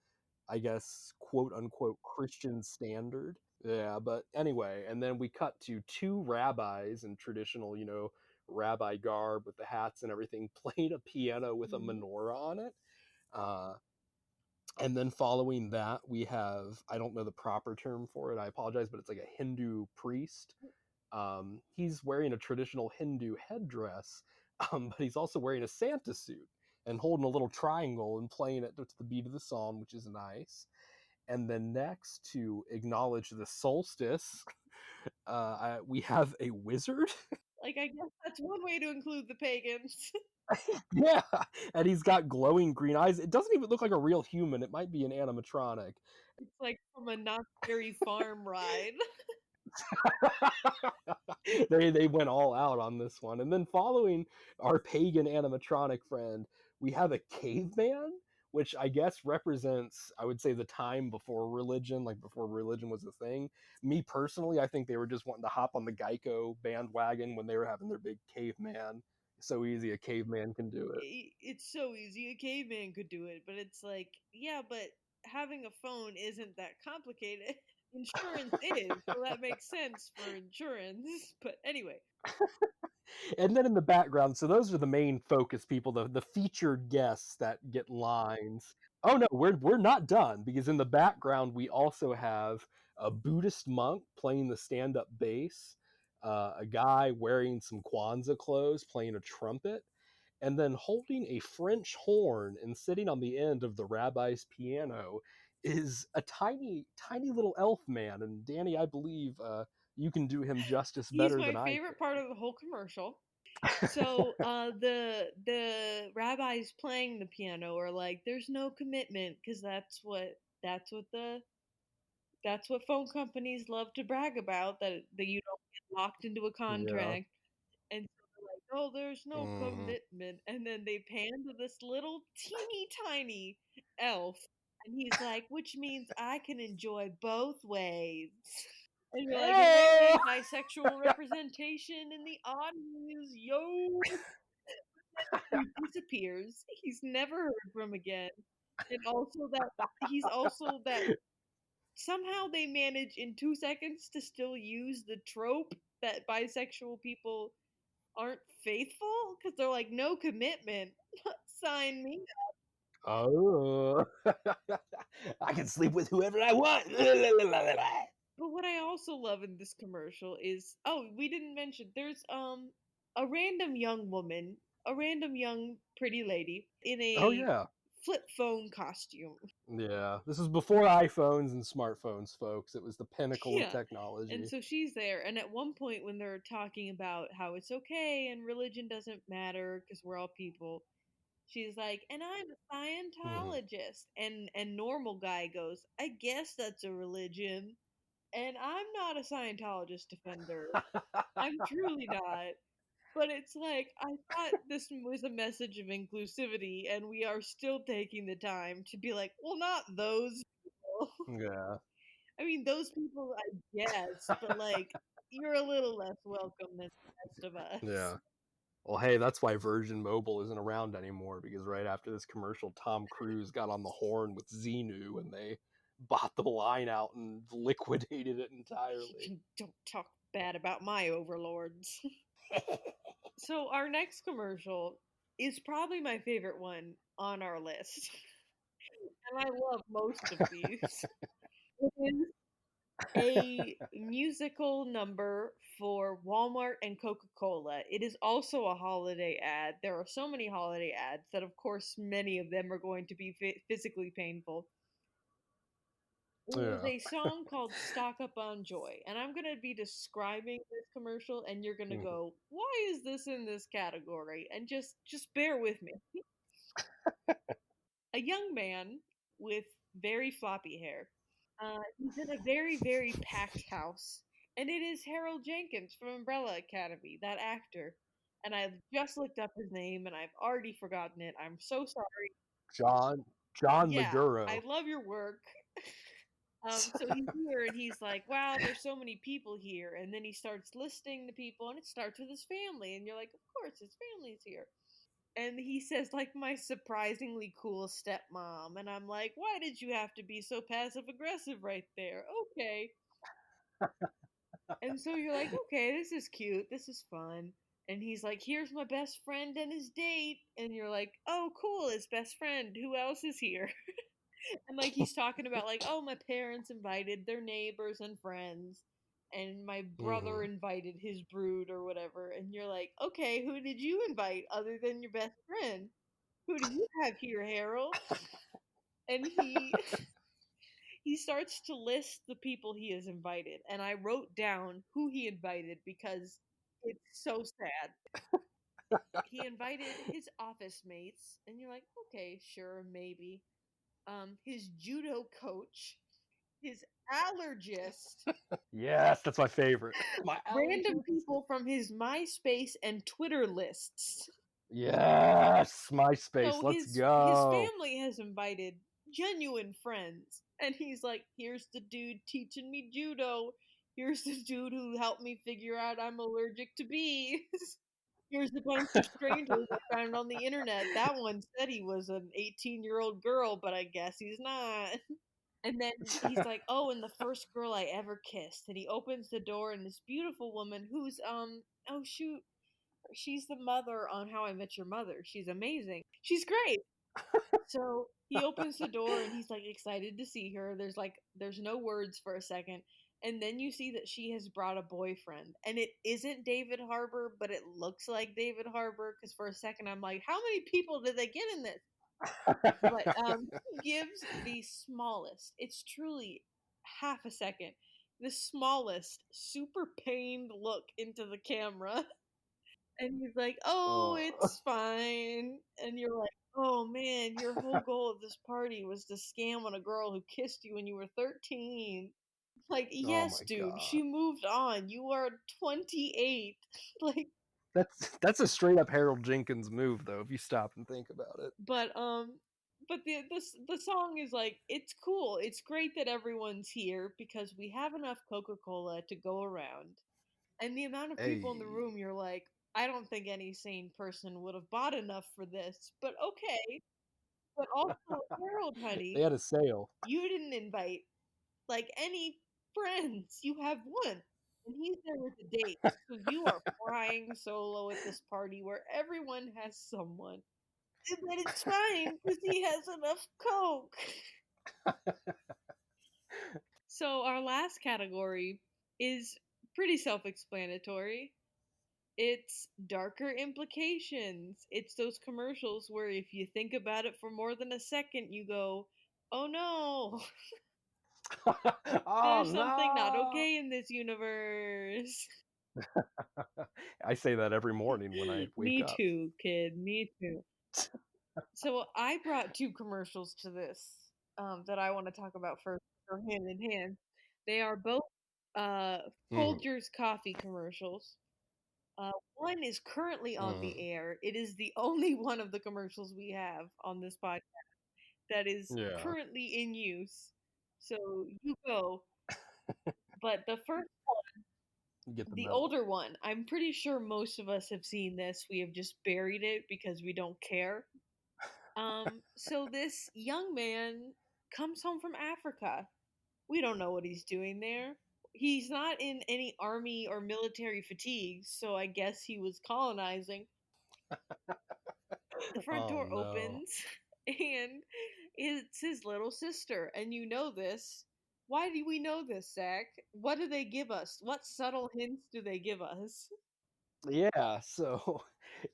I guess, quote unquote Christian standard. Yeah, but anyway, and then we cut to two rabbis in traditional, rabbi garb with the hats and everything, playing a piano with a Mhm. menorah on it. Uh, and then following that, we have, I don't know the proper term for it. I apologize, but it's like a Hindu priest. He's wearing a traditional Hindu headdress, but he's also wearing a Santa suit and holding a little triangle and playing it to the beat of the song, which is nice. And then next, to acknowledge the solstice, we have a wizard. Like I guess that's one way to include the pagans. Yeah, and he's got glowing green eyes. It doesn't even look like a real human. It might be an animatronic. It's like from a not very farm ride. They went all out on this one. And then following our pagan animatronic friend, we have a caveman, which I guess represents, I would say, the time before religion, like before religion was a thing. Me personally, I think they were just wanting to hop on the Geico bandwagon when they were having their big caveman. So easy, a caveman can do it. It's so easy. A caveman could do it, but it's like, yeah, but having a phone isn't that complicated. Insurance is, so that makes sense for insurance. But anyway, And then in the background, so those are the main focus people, the featured guests that get lines. Oh no, we're not done, because in the background we also have a Buddhist monk playing the stand-up bass, a guy wearing some Kwanzaa clothes playing a trumpet, and then holding a French horn and sitting on the end of the rabbi's piano is a tiny, tiny little elf man. And Danny, I believe you can do him justice he's better my than I favorite part of the whole commercial. So the rabbis playing the piano are like, there's no commitment because that's what phone companies love to brag about, that you don't get locked into a can. Yeah. contract. And so they're like, "Oh, there's no Hmm. commitment." And then they pan to this little teeny tiny elf, and he's like, "Which means I can enjoy both ways." And you're like, Oh! "Hey, bisexual representation in the audience, yo!" He disappears. He's never heard from again. And also that he's also that somehow they manage in 2 seconds to still use the trope that bisexual people aren't faithful because they're like, no commitment. Sign me. Oh. I can sleep with whoever I want. But what I also love in this commercial is, oh, we didn't mention there's a random young woman, a random young pretty lady in Oh a yeah. flip phone costume. Yeah. This is before iPhones and smartphones, folks. It was the pinnacle of Yeah. And technology. so she's there, and at one point when they're talking about how it's okay and religion doesn't matter because we're all people, she's like, "And I'm a Hmm. Scientologist." And normal guy goes, "I guess that's a religion." And I'm not a Scientologist defender. I'm truly not. But it's like I thought this was a message of inclusivity, and we are still taking the time to be like, "Well, not those people." Yeah. I mean, those people, I guess, but like you're a little less welcome than the rest of us. Yeah. Well, hey, that's why Virgin Mobile isn't around anymore, because right after this commercial, Tom Cruise got on the horn with Xenu and they bought the line out and liquidated it entirely. Don't talk bad about my overlords. So our next commercial is probably my favorite one on our list, and I love most of these. It is a musical number for Walmart and Coca-Cola. It is also a holiday ad. There are so many holiday ads that, of course, many of them are going to be physically painful. It is Yeah. a song called "Stock Up on Joy," and I'm gonna be describing this commercial, and you're gonna Mhm. go, "Why is this in this category?" And just bear with me. A young man with very floppy hair. He's in a very, very packed house, and it is Harold Jenkins from Umbrella Academy, that actor. And I just looked up his name, and I've already forgotten it. I'm so sorry. John Yeah, I Maguro. love your work. So he's here, and he's like, "Wow, there's so many people here." And then he starts listing the people, and it starts with his family, and you're like, "Of course, his family's here." And he says, like, my surprisingly cool stepmom. And I'm like, why did you have to be so passive aggressive right there? Okay. And so you're like, okay, this is cute. This is fun. And he's like, here's my best friend and his date. And you're like, oh, cool, his best friend. Who else is here? And like, he's talking about, like, oh, my parents invited their neighbors and friends. And my brother Hmm. invited his brood or whatever. And you're like, okay, who did you invite other than your best friend? Who do you have here, Harold? And he starts to list the people he has invited, and I wrote down who he invited because it's so sad. He invited his office mates, and you're like, okay, sure, maybe. His judo coach, his allergist, Yes, that's my favorite. My random allergies. people from his MySpace and Twitter lists. Yes, MySpace. So Let's his go. family has invited genuine friends, and he's like, "Here's the dude teaching me judo. Here's the dude who helped me figure out I'm allergic to bees. Here's a bunch of strangers I found on the internet. That one said he was an 18-year-old girl, but I guess he's not." And then he's like, "Oh, and the first girl I ever kissed." And he opens the door, and this beautiful woman who's oh shoot, she's the mother on How I Met Your Mother. She's amazing. She's great. So he opens the door and he's like excited to see her. There's no words for a second. And then you see that she has brought a boyfriend. And it isn't David Harbour, but it looks like David Harbour because for a second I'm like, how many people did they get in this? But he gives the smallest, it's truly half a second, the smallest, super pained look into the camera. And he's like, "Oh, Oh, it's fine." And you're like, "Oh man, your whole goal of this party was to scam on a girl who kissed you when you were 13." Like, oh yes, my dude, god. she moved on. You are 28. Like, That's a straight up Harold Jenkins move though, if you stop and think about it. but but the song is like, it's cool. It's great that everyone's here because we have enough Coca-Cola to go around. And the amount of people in the Hey. room, you're like, I don't think any sane person would have bought enough for this, but okay. But also, Harold, They honey, had a sale. you didn't invite like any friends. You have one, and he's there with a date. So you are flying solo at this party where everyone has someone. But it's fine because he has enough coke. So our last category is pretty self-explanatory. It's darker implications. It's those commercials where if you think about it for more than a second, you go, oh no, Oh there's something not no. okay in this universe. I say that every morning when I wake Me up. too, kid. Me too. So I brought two commercials to this that I want to talk about first. They're hand in hand. They are both Mm, Folgers coffee commercials. One is currently on the mm, air. It is the only one of the commercials we have on this podcast that is yeah, currently in use. So you go. But the first, get the the medal. older one, I'm pretty sure most of us have seen this. We have just buried it because we don't care. So this young man comes home from Africa. We don't know what he's doing there. He's not in any army or military fatigues, so I guess he was colonizing. The front Oh door no. opens and it's his little sister. And you know this. Why do we know this, Zach? What do they give us? What subtle hints do they give us? Yeah, so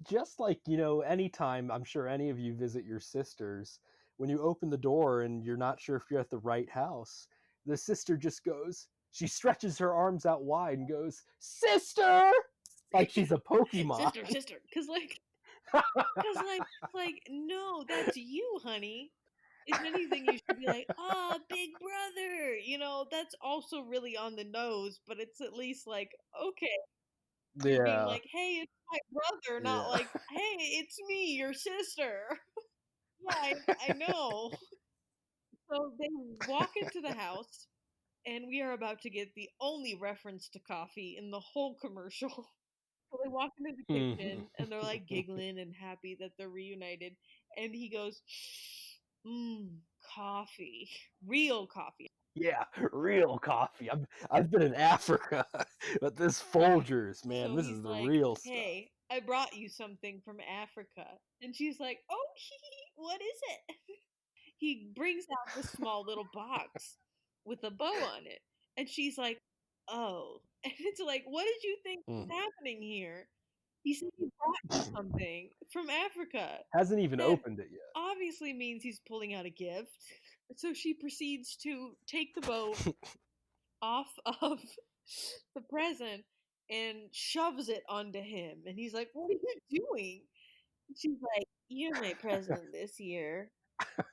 just like, anytime I'm sure any of you visit your sisters, when you open the door and you're not sure if you're at the right house, the sister just goes, she stretches her arms out wide and goes, "Sister!" Like she's a Pokemon. Sister, sister. Cause like no, that's you, honey. If anything, you should be like, "Ah, big brother." That's also really on the nose, but it's at least like, okay, you're being Yeah, like, "Hey, it's my brother," not yeah. like, "Hey, it's me, your sister." Yeah, I know. So they walk into the house, and we are about to get the only reference to coffee in the whole commercial. So they walk into the Mhm. kitchen and they're like giggling and happy that they're reunited. And he goes, Mmm, coffee, real coffee. Yeah, real coffee. I've been in Africa, but this Folgers, man, So this is he's the like, real stuff. Hey, I brought you something from Africa. And she's like, Oh, what is it? He brings out this small little box with a bow on it. And she's like, Oh. And it's like, What did you think Mm. was happening here? He said he brought you something from Africa. Hasn't even That opened it yet. obviously means he's pulling out a gift. So she proceeds to take the bow off of the present and shoves it onto him. And he's like, What are you doing? And she's like, You're my present this year.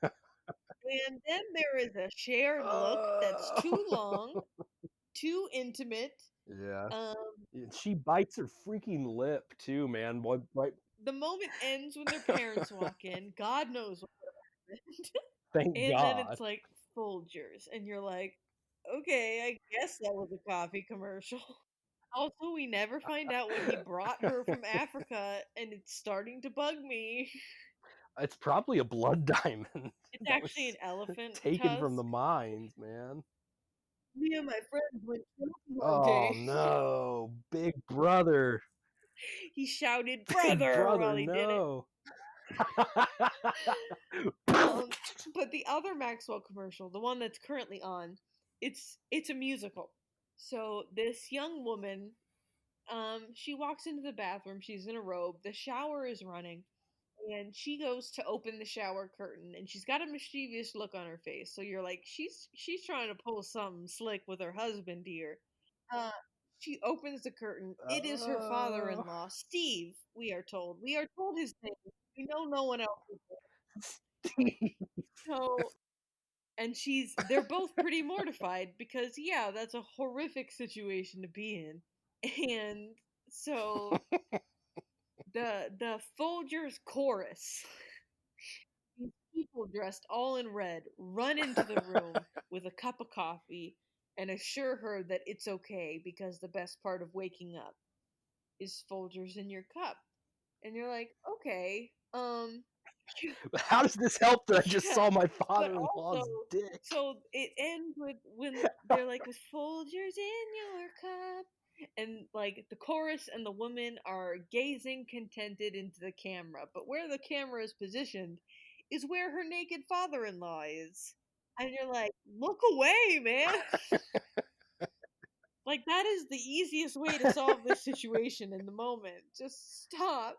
And then there is a shared look that's too Oh. long, too intimate. Yeah. Um, And she bites her freaking lip too, man. What right the moment ends when their parents walk in. God knows what happened. thank And then it's God. like Folgers, and you're like, okay, I guess that was a coffee commercial. Also, we never find out what he brought her from Africa, and it's starting to bug me. It's probably a blood diamond It's that actually an was elephant taken from the tusk. mines, man. Me and my friends went shopping one Oh day. no, big brother. He shouted, Big "Brother!" while brother, he did it. no. Um, but the other Maxwell commercial, the one that's currently on, it's a musical. So this young woman, she walks into the bathroom. She's in a robe. The shower is running, and she goes to open the shower curtain, and she's got a mischievous look on her face. So you're like, she's trying to pull something slick with her husband here. Uh, she opens the curtain. It is her Oh, father-in-law, Steve. We are told. We are told his name. We know no one else is there. So, and they're both pretty mortified because yeah, that's a horrific situation to be in. And so the Folgers chorus, these people dressed all in red run into the room with a cup of coffee and assure her that it's okay because the best part of waking up is Folgers in your cup. And you're like, okay, how does this help that I just yeah, saw my but also, father-in-law's dick? so it ends with when they're like, with Folgers in your cup, and like the chorus and the woman are gazing contented into the camera, but where the camera is positioned is where her naked father-in-law is, and you're like, look away, man. Like that is the easiest way to solve this situation in the moment. Just stop.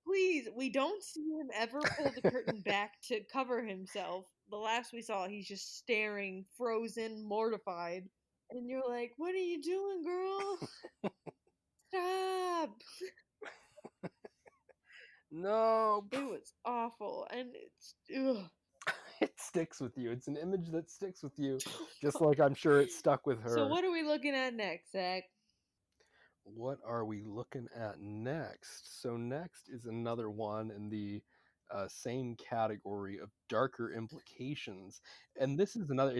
Please, we don't see him ever pull the curtain back to cover himself. The last we saw, he's just staring, frozen, mortified. And you're like, what are you doing, girl? Stop. No, It was awful. And it's, ugh. it sticks with you. It's an image that sticks with you, just like I'm sure it stuck with So, her. what are we looking at next, Zach? What are we looking at next? So next is another one in the same category of darker implications, and this is another.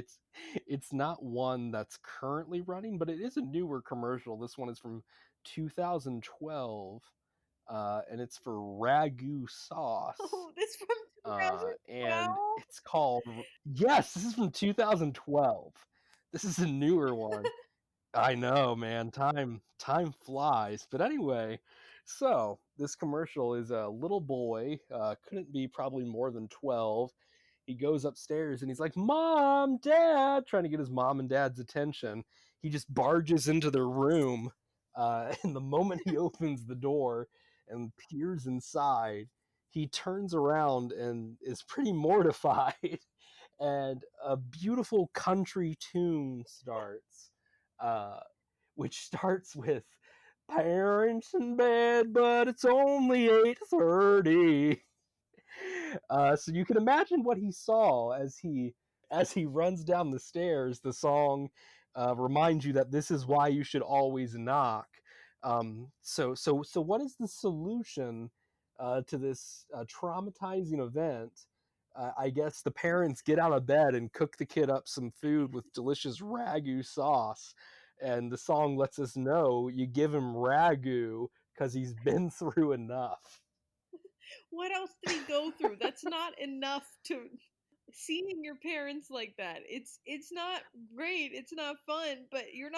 It's not one that's currently running, but it is a newer commercial. This one is from 2012, and it's for ragu sauce. Oh, this from And 2012? it's called, yes, this is from 2012. This is a newer one. I know, man. Time flies. But anyway, so this commercial is a little boy, couldn't be probably more than 12. He goes upstairs and he's like, "Mom, Dad," trying to get his mom and dad's attention. He just barges into their room, and the moment he opens the door and peers inside, he turns around and is pretty mortified. And a beautiful country tune starts, uh, which starts with "Parents in bed, but it's only 8:30." So you can imagine what he saw as he runs down the stairs. The song reminds you that this is why you should always knock. So what is the solution to this traumatizing event? I guess the parents get out of bed and cook the kid up some food with delicious ragu sauce. And the song lets us know you give him ragu because he's been through enough. What else did he go through? That's not enough to seeing your parents like that. It's not great. It's not fun, but you're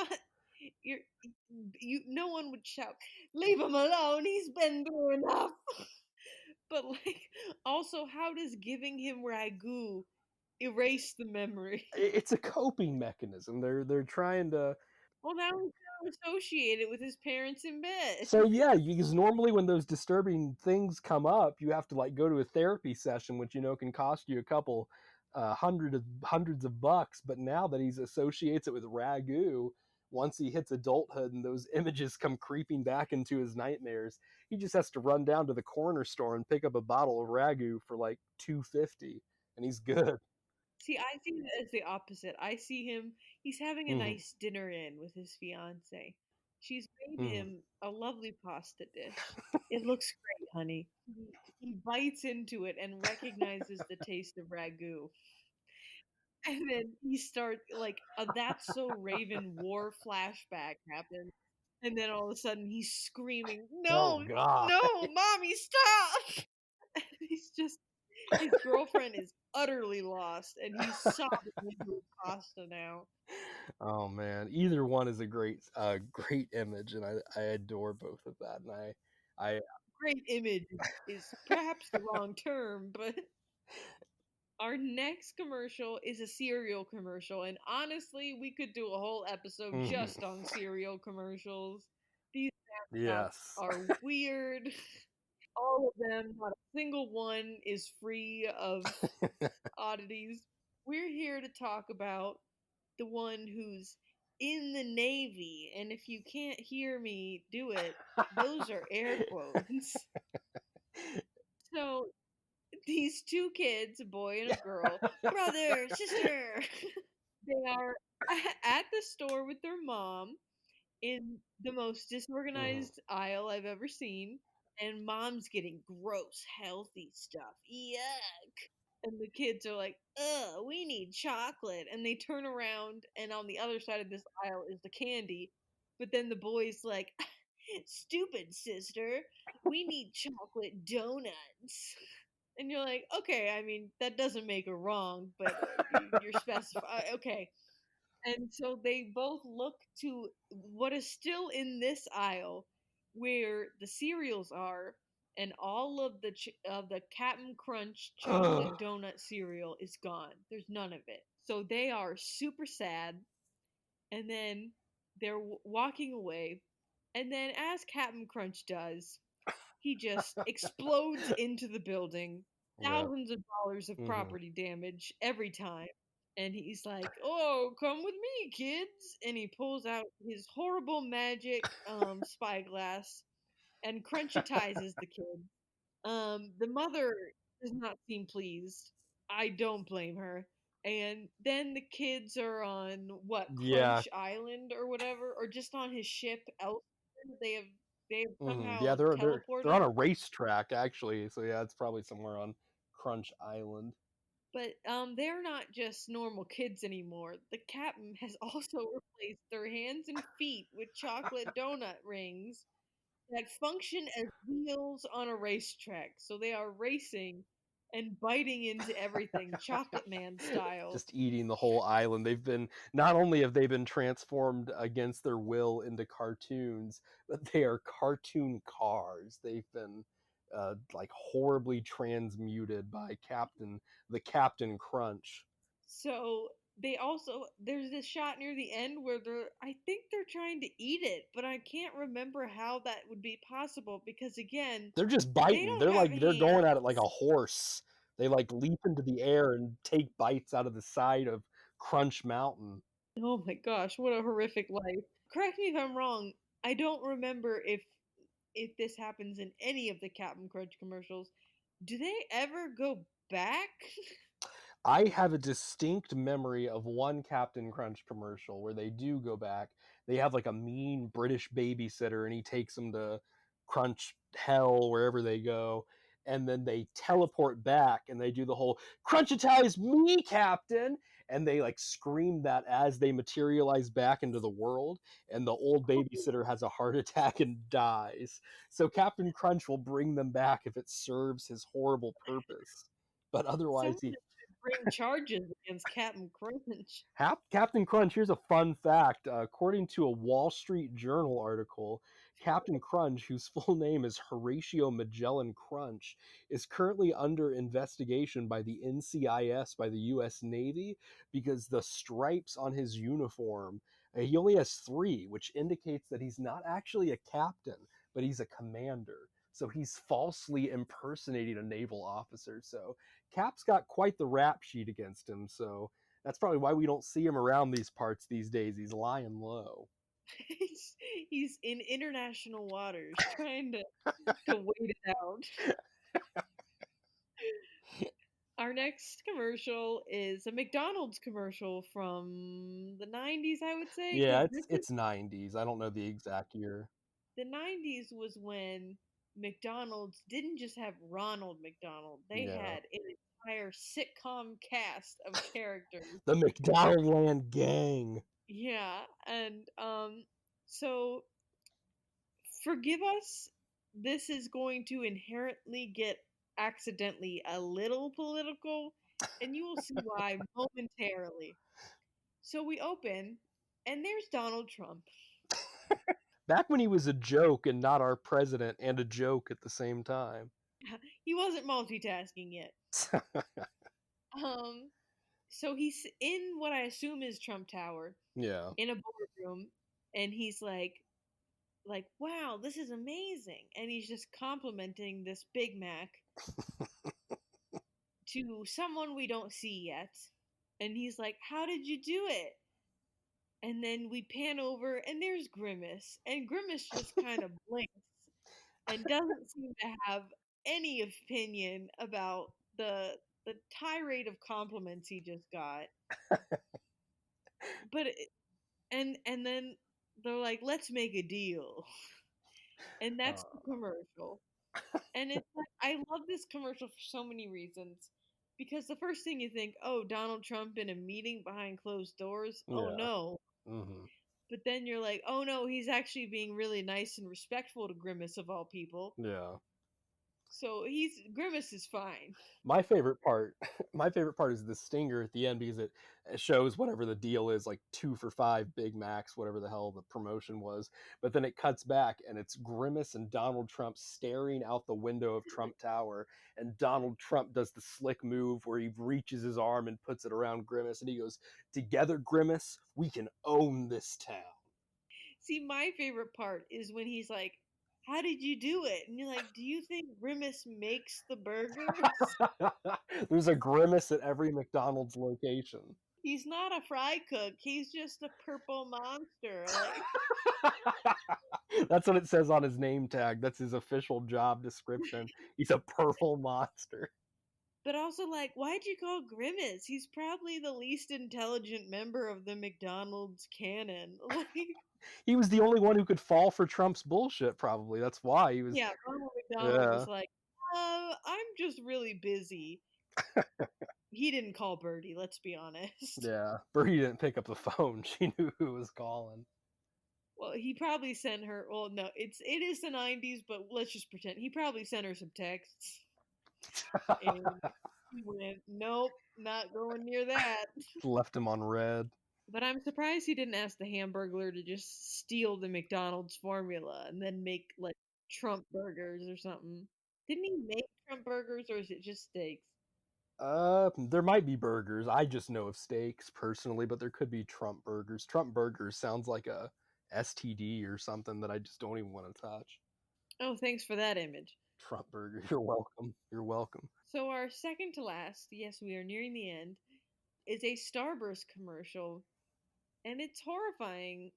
you no one would shout, "Leave him alone. He's been through enough." But like also how does giving him ragu erase the memory? It's a coping mechanism. They're trying to. Well, now he's gonna associate it with his parents in bed. So yeah, because normally when those disturbing things come up, you have to like go to a therapy session, which can cost you a couple hundreds of bucks. But now that he's associates it with ragu, once he hits adulthood and those images come creeping back into his nightmares, he just has to run down to the corner store and pick up a bottle of ragu for like 250, and he's good. See, I see it as the opposite. I see him, he's having a Hmm. nice dinner in with his fiance. She's made Hmm. him a lovely pasta dish. It looks great, honey. He bites into it and recognizes the taste of ragu. And then he starts like a That's So Raven war flashback happens. And then all of a sudden he's screaming, Oh "No, God. no, mommy, stop!" And he's just his girlfriend is utterly lost, and he's sobbing into his pasta now. Oh man, either one is a great image, and I adore both of that. And I Great image is perhaps the wrong term, but our next commercial is a cereal commercial, and honestly, we could do a whole episode mhm. just on cereal commercials. These mascots Yes. are weird. All of them, not a single one is free of oddities. We're here to talk about the one who's in the Navy, and if you can't hear me do it, those are air quotes. So these two kids, a boy and a girl, brother, sister, they are at the store with their mom in the most Mhm. disorganized aisle I've ever seen. And mom's getting gross, healthy stuff. Yuck. And the kids are like, ugh, we need chocolate. And they turn around, and on the other side of this aisle is the candy. But then the boy's like, stupid sister, we need chocolate donuts. And you're like, okay, I mean, that doesn't make it wrong, but you're specifying. Okay. And so they both look to what is still in this aisle where the cereals are, and all of the Cap'n Crunch chocolate Ugh. donut cereal is gone. There's none of it. So they are super sad, and then they're walking away, and then as Cap'n Crunch does, he just explodes into the building, Yeah. thousands of dollars of Hmm. property damage every time. And he's like, "Oh, come with me, kids!" And he pulls out his horrible magic spyglass and crunchitizes the kid. The mother does not seem pleased. I don't blame her. And then the kids are on what, Yeah. Crunch Island or whatever, or just on his ship elsewhere. They have Yeah, somehow they're on teleported. a racetrack actually. So yeah, it's probably somewhere on Crunch Island. But they're not just normal kids anymore. The captain has also replaced their hands and feet with chocolate donut rings that function as wheels on a racetrack. So they are racing and biting into everything, Chocolate Man style. Just eating the whole island. They've been not only have they been transformed against their will into cartoons, but they are cartoon cars. They've been like horribly transmuted by Captain Crunch. So they also there's this shot near the end where I think they're trying to eat it, but I can't remember how that would be possible because again, They're just they biting. don't have They're going at it like a hands. horse. They like leap into the air and take bites out of the side of Crunch Mountain. Oh my gosh, what a horrific life. Correct me if I'm wrong. I don't remember if this happens in any of the Captain Crunch commercials, Do they ever go back? I have a distinct memory of one Captain Crunch commercial where they do go back. They have like a mean British babysitter and he takes them to Crunch Hell wherever they go. And then they teleport back and they do the whole Crunchitize me, Captain. And they like scream that as they materialize back into the world. And the old babysitter has a heart attack and dies. So Captain Crunch will bring them back if it serves his horrible purpose. But otherwise, Someone he should bring charges against Captain Crunch. Captain Crunch, here's a fun fact. According to a Wall Street Journal article, Captain Crunch, whose full name is Horatio Magellan Crunch, is currently under investigation by the NCIS, by the US Navy, because the stripes on his uniform, he only has three, which indicates that he's not actually a captain, but he's a commander. So he's falsely impersonating a naval officer. So Cap's got quite the rap sheet against him. So that's probably why we don't see him around these parts these days. He's lying low. he's, he's in international waters trying to wait it out. Our next commercial is a McDonald's commercial from the 90s, I would say, Yeah, because it's 90s. I don't know the exact year. the 90s was when McDonald's didn't just have Ronald McDonald, they Yeah. had an entire sitcom cast of characters. The McDonald Land gang. Yeah, and so forgive us, this is going to inherently get accidentally a little political, and you will see why momentarily. So we open, and there's Donald Trump. Back when he was a joke and not our president and a joke at the same time. He wasn't multitasking yet. Um, so he's in what I assume is Trump Tower Yeah. in a boardroom, and he's like, wow, this is amazing, and he's just complimenting this Big Mac to someone we don't see yet. And he's like, how did you do it? And then we pan over, and there's Grimace, and Grimace just kind of blinks and doesn't seem to have any opinion about the tirade of compliments he just got. But and then they're like, let's make a deal, and that's the Uh, commercial. And it's like, I love this commercial for so many reasons. Because the first thing you think, oh, Donald Trump in a meeting behind closed doors. Oh yeah. no. Hmm. But then you're like, oh no, he's actually being really nice and respectful to Grimace of all people. Yeah. So he's Grimace is fine. My favorite part, my favorite part is the stinger at the end because it shows whatever the deal is, like 2 for $5 Big Macs, whatever the hell the promotion was. But then it cuts back and it's Grimace and Donald Trump staring out the window of Trump Tower, and Donald Trump does the slick move where he reaches his arm and puts it around Grimace, and he goes, "Together, Grimace, we can own this town." See, my favorite part is when he's like, how did you do it? And you're like, do you think Grimace makes the burgers? There's a Grimace at every McDonald's location. He's not a fry cook. He's just a purple monster. Like, That's what it says on his name tag. That's his official job description. He's a purple monster. but also like, why'd you call Grimace? He's probably the least intelligent member of the McDonald's canon. Like, He was the only one who could fall for Trump's bullshit, probably. That's why he was. yeah, Ronald McDonald Yeah. was like, I'm just really busy. He didn't call Birdie, let's be honest. Yeah. Bertie didn't pick up the phone. She knew who was calling. Well, he probably sent her. Well, no, it is the '90s, but let's just pretend he probably sent her some texts, and he went, "Nope, not going near that." Left him on red. But I'm surprised he didn't ask the Hamburglar to just steal the McDonald's formula and then make like Trump burgers or something. Didn't he make Trump burgers, or is it just steaks? There might be burgers. I just know of steaks personally, but there could be Trump burgers. Trump burgers sounds like a STD or something that I just don't even want to touch. Oh, thanks for that image. Trump burger. You're welcome. You're welcome. So our second to last, yes, we are nearing the end, is a Starburst commercial, and it's horrifying.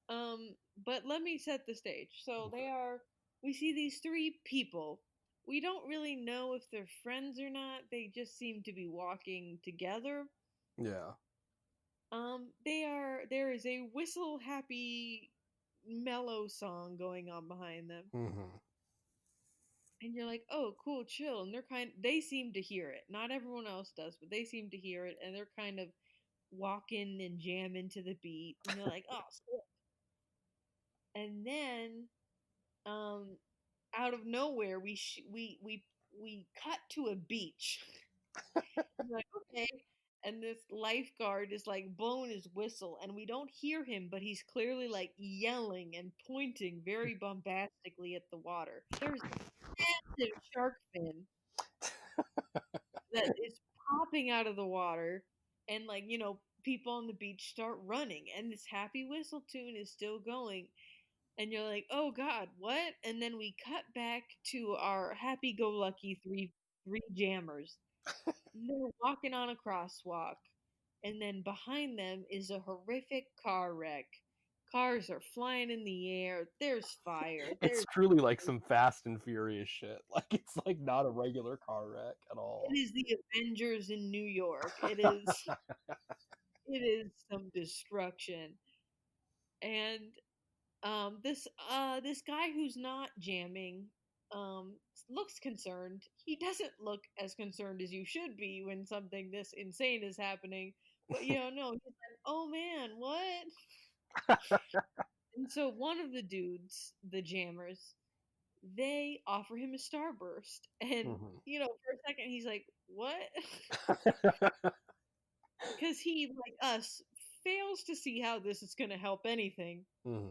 But let me set the stage. So we see these three people. we don't really know if they're friends or not. They just seem to be walking together. Yeah. There is a whistle happy mellow song going on behind them. Hmm. And you're like, "Oh, cool, chill." And they seem to hear it. Not everyone else does, but they seem to hear it and they're kind of walking and jamming to the beat. And you're like, "Oh, sick." And then um out of nowhere we cut to a beach. I'm like, okay. And this lifeguard is like blowing his whistle, and we don't hear him, but he's clearly like yelling and pointing very bombastically at the water. There's a massive shark fin that is popping out of the water, and like, people on the beach start running, and this happy whistle tune is still going. And you're like, oh God, what? And then we cut back to our happy go lucky three jammers. They're walking on a crosswalk, and then behind them is a horrific car wreck. Cars are flying in the air. There's fire. It's truly like some Fast and Furious shit. Like it's like not a regular car wreck at It all. is the Avengers in New York. It is some destruction. And this guy who's not jamming looks concerned. He doesn't look as concerned as you should be when something this insane is happening. But no, he's like, "Oh man, what?" And so one of the dudes, the jammers, they offer him a starburst. And Hmm. for a second he's like, "What?" Cuz he, like us, fails to see how this is going to help anything. Hmm.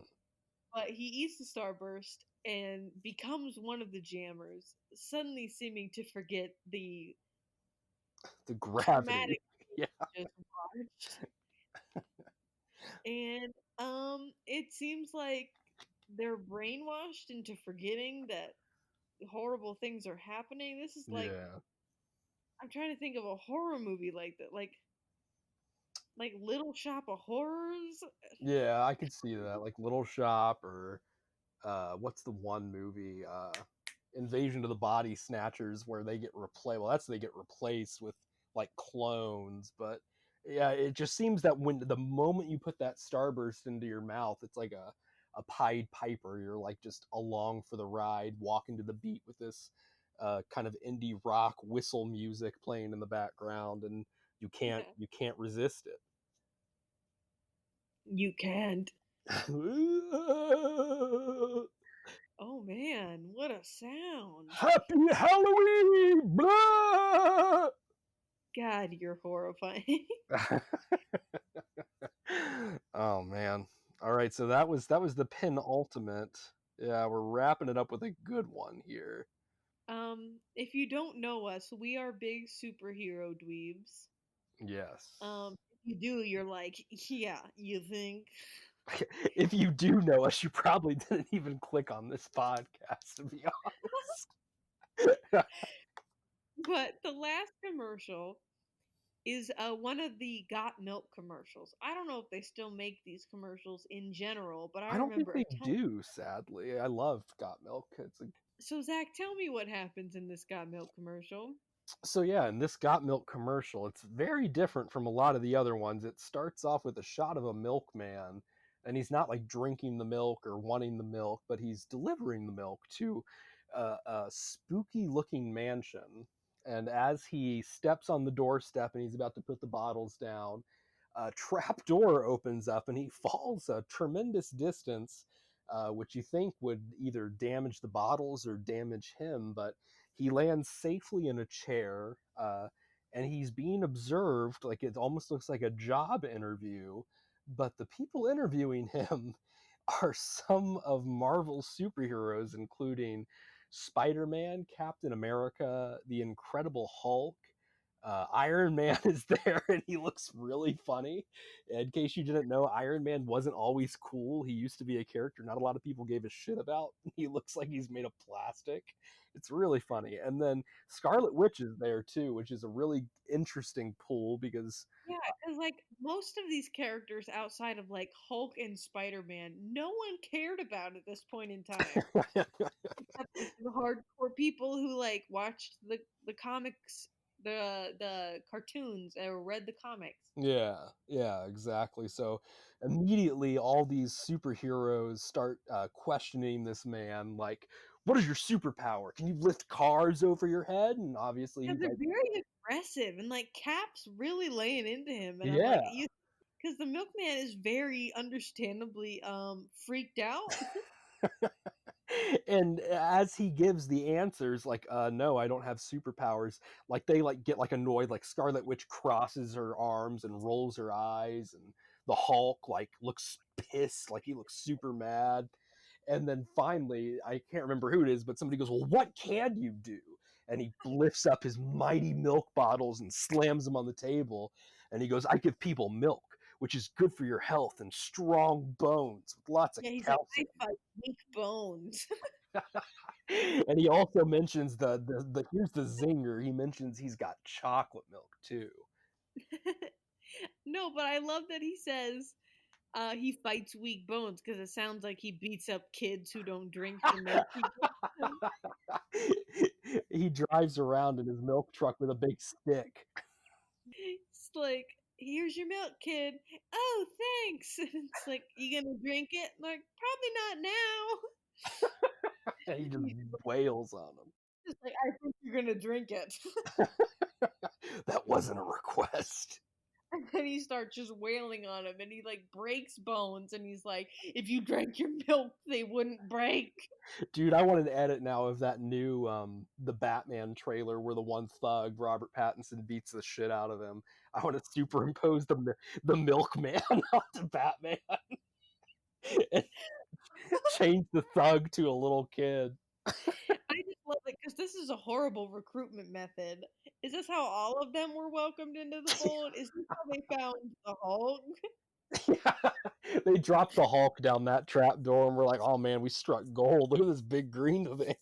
But he eats the starburst and becomes one of the jammers, suddenly seeming to forget the The gravity. traumatic Yeah. he just watched. And it seems like they're brainwashed into forgetting that horrible things are happening. This is like, Yeah. I'm trying to think of a horror movie like that, like Little Shop of Horrors. Yeah, I could see that. Like Little Shop or what's the one movie? Invasion of the Body Snatchers where they get replaced. Well, that's they get replaced with like clones, but yeah, it just seems that when the moment you put that starburst into your mouth, it's like a Pied Piper. You're like just along for the ride, walking to the beat with this kind of indie rock whistle music playing in the background, and you can't Yeah, you can't resist it. you can't. Oh man, what a sound. Happy Halloween! Blah! God, you're horrifying. Oh man. All right, so that was the penultimate. Yeah, we're wrapping it up with a good one here. If you don't know us, we are big superhero dweebs. Yes. If you do, you're like, yeah, you think? If you do know us, you probably didn't even click on this podcast, to be honest. But the last commercial is one of the Got Milk commercials. I don't know if they still make these commercials in general, but I I don't think remember a they ton. do, sadly. I love Got Milk. So Zach, tell me what happens in this Got Milk commercial. So yeah, in this Got Milk commercial, it's very different from a lot of the other ones. It starts off with a shot of a milkman, and he's not like drinking the milk or wanting the milk, but he's delivering the milk to a spooky looking mansion. And as he steps on the doorstep and he's about to put the bottles down, a trap door opens up and he falls a tremendous distance, which you think would either damage the bottles or damage him, but he lands safely in a chair, and he's being observed. Like it almost looks like a job interview, but the people interviewing him are some of Marvel's superheroes, including Spider-Man, Captain America, the Incredible Hulk, Iron Man is there, and he looks really funny. In case you didn't know, Iron Man wasn't always cool. He used to be a character not a lot of people gave a shit about. He looks like he's made of plastic. It's really funny. And then Scarlet Witch is there too, which is a really interesting pull because Yeah, because like most of these characters outside of like Hulk and Spider-Man, no one cared about at this point in time. Except like the hardcore people who like watched the comics, the cartoons or read the comics. yeah, yeah, exactly. So immediately, all these superheroes start questioning this man, like, "What is your superpower? Can you lift cars over your head?" And obviously, Because he's they're like, very aggressive and like Cap's really laying into him, and I'm like, "Yeah." you, because the milkman is very understandably freaked out. And as he gives the answers, like, no, I don't have superpowers, like they like get like annoyed, like Scarlet Witch crosses her arms and rolls her eyes, and the Hulk like looks pissed, like he looks super mad. And then finally, I can't remember who it is, but somebody goes, "Well, what can you do?" And he lifts up his mighty milk bottles and slams them on the table, and he goes, "I give people milk, which is good for your health and strong bones with lots of Yeah, he's like, I calcium." fight weak bones. And he also mentions the here's the zinger. He mentions he's got chocolate milk too. No, but I love that he says he fights weak bones because it sounds like he beats up kids who don't drink the milk he gives them. He drives around in his milk truck with a big stick. It's like, here's your milk, kid. Oh, thanks. And it's like, you gonna drink it? I'm like, probably not now. And he just He's wails on just like, I think you're gonna drink it. him. That wasn't a request. And then he starts just wailing on him and he like breaks bones and he's like, if you drank your milk, they wouldn't break. Dude, I want an edit now of that new the Batman trailer where the one thug, Robert Pattinson, beats the shit out of him. I want to superimpose the milkman onto Batman and change the thug to a little kid. I just love it because this is a horrible recruitment method. Is this how all of them were welcomed into the fold? Is this how they found the Hulk? Yeah. They dropped the Hulk down that trap door and we're like, oh man, we struck gold. Look at this big green thing.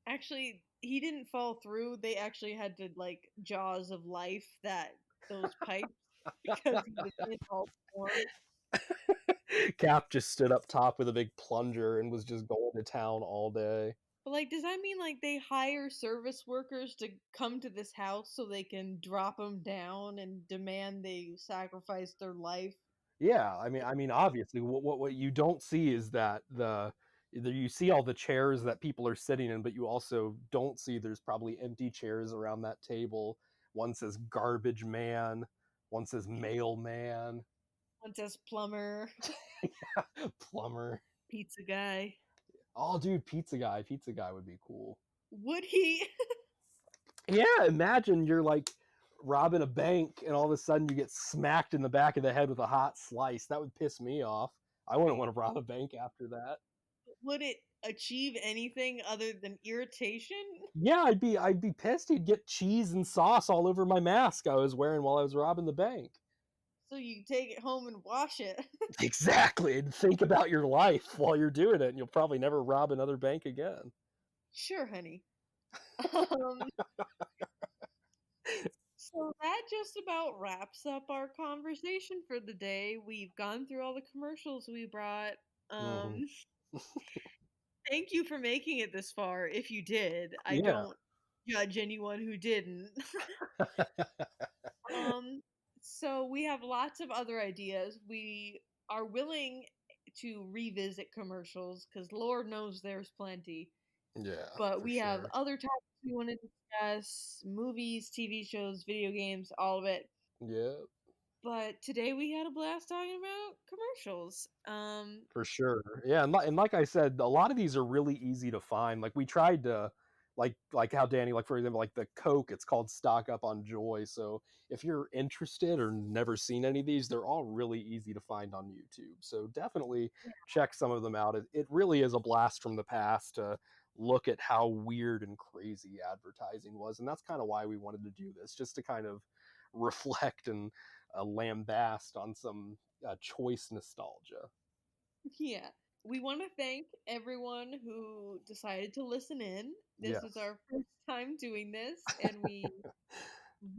Actually, he didn't fall through. They actually had to like jaws of life that those pipes because he was in Hulk form. Cap just stood up top with a big plunger and was just going to town all day. But like, does that mean like they hire service workers to come to this house so they can drop him down and demand they sacrifice their life? Yeah, obviously, what you don't see is that you see all the chairs that people are sitting in, but you also don't see there's probably empty chairs around that table. One says garbage man, one says mailman, One says plumber, plumber. pizza guy. Oh, dude, pizza guy would be cool. Would he? Yeah, imagine you're like robbing a bank and all of a sudden you get smacked in the back of the head with a hot slice. That would piss me off. I wouldn't want to rob a bank after that. Would it achieve anything other than irritation? Yeah, I'd be pissed. He'd get cheese and sauce all over my mask I was wearing while I was robbing the bank. So you take it home and wash it. Exactly. And think about your life while you're doing it, and you'll probably never rob another bank again. Sure, honey. Um, so that just about wraps up our conversation for the day. We've gone through all the commercials we brought. Hmm. Um, Thank you for making it this far. If you did, I Yeah. don't judge anyone who didn't. Um, so we have lots of other ideas. We are willing to revisit commercials because Lord knows there's plenty. Yeah, But for we have sure. other topics we want to discuss: movies, TV shows, video games, all of it. Yeah. But today we had a blast talking about commercials. For sure. Yeah, and like I said, a lot of these are really easy to find. Like we tried to like how Danny, like for example, like the Coke, it's called Stock Up on Joy. So if you're interested or never seen any of these, they're all really easy to find on YouTube. So definitely check some of them out. It really is a blast from the past to look at how weird and crazy advertising was. And that's kind of why we wanted to do this, just to kind of reflect and lambast on some choice nostalgia. Yeah. We want to thank everyone who decided to listen in. This is Yes. our first time doing this, and we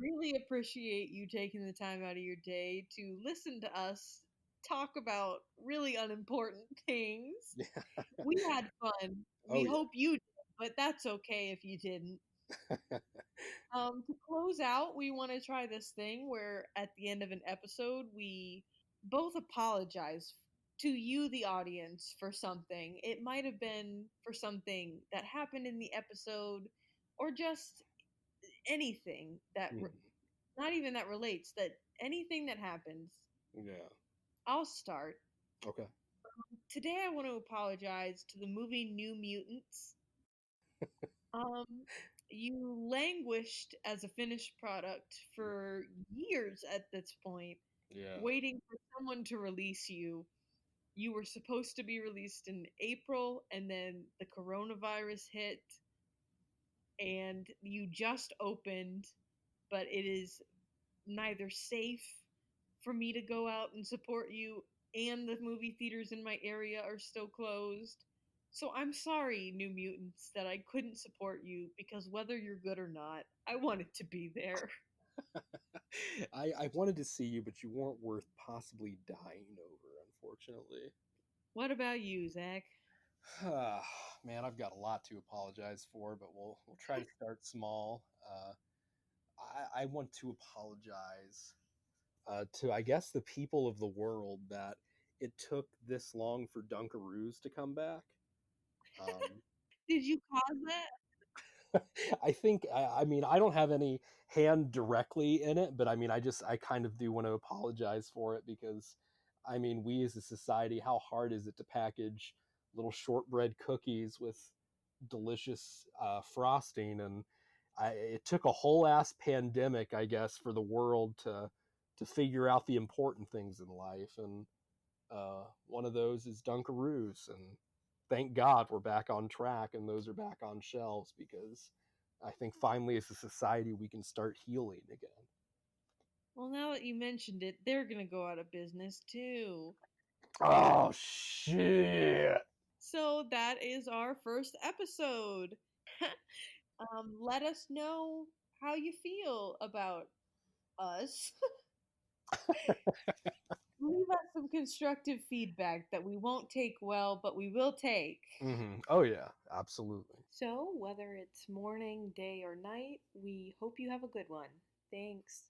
really appreciate you taking the time out of your day to listen to us talk about really unimportant things. Yeah. We had fun. We Oh, yeah. hope you did, but that's okay if you didn't. To close out, we want to try this thing where at the end of an episode, we both apologize to you, the audience, for something. It might have been for something that happened in the episode, or just anything Mhm. not even that relates, that anything that happens. Yeah. I'll start. Okay. Today, I want to apologize to the movie New Mutants. Um, you languished as a finished product for years at this point, Yeah. waiting for someone to release you. You were supposed to be released in April, and then the coronavirus hit, and you just opened, but it is neither safe for me to go out and support you, and the movie theaters in my area are still closed. So I'm sorry, New Mutants, that I couldn't support you because whether you're good or not, I wanted to be there. I wanted to see you, but you weren't worth possibly dying over, unfortunately. What about you, Zach? Man, I've got a lot to apologize for, but we'll try to start small. I want to apologize to, I guess, the people of the world that it took this long for Dunkaroos to come back. Um, Did you cause that? I think I mean I don't have any hand directly in it, but I mean I kind of do want to apologize for it because I mean we as a society, how hard is it to package little shortbread cookies with delicious frosting, and it took a whole ass pandemic, I guess, for the world to figure out the important things in life, and one of those is Dunkaroos, and thank God we're back on track and those are back on shelves because I think finally as a society we can start healing again. Well, now that you mentioned it, they're going to go out of business too. Oh shit! So that is our first episode. Let us know how you feel about us. Leave us some constructive feedback that we won't take well, but we will take. Oh yeah, absolutely. So, whether it's morning, day, or night, we hope you have a good one. Thanks.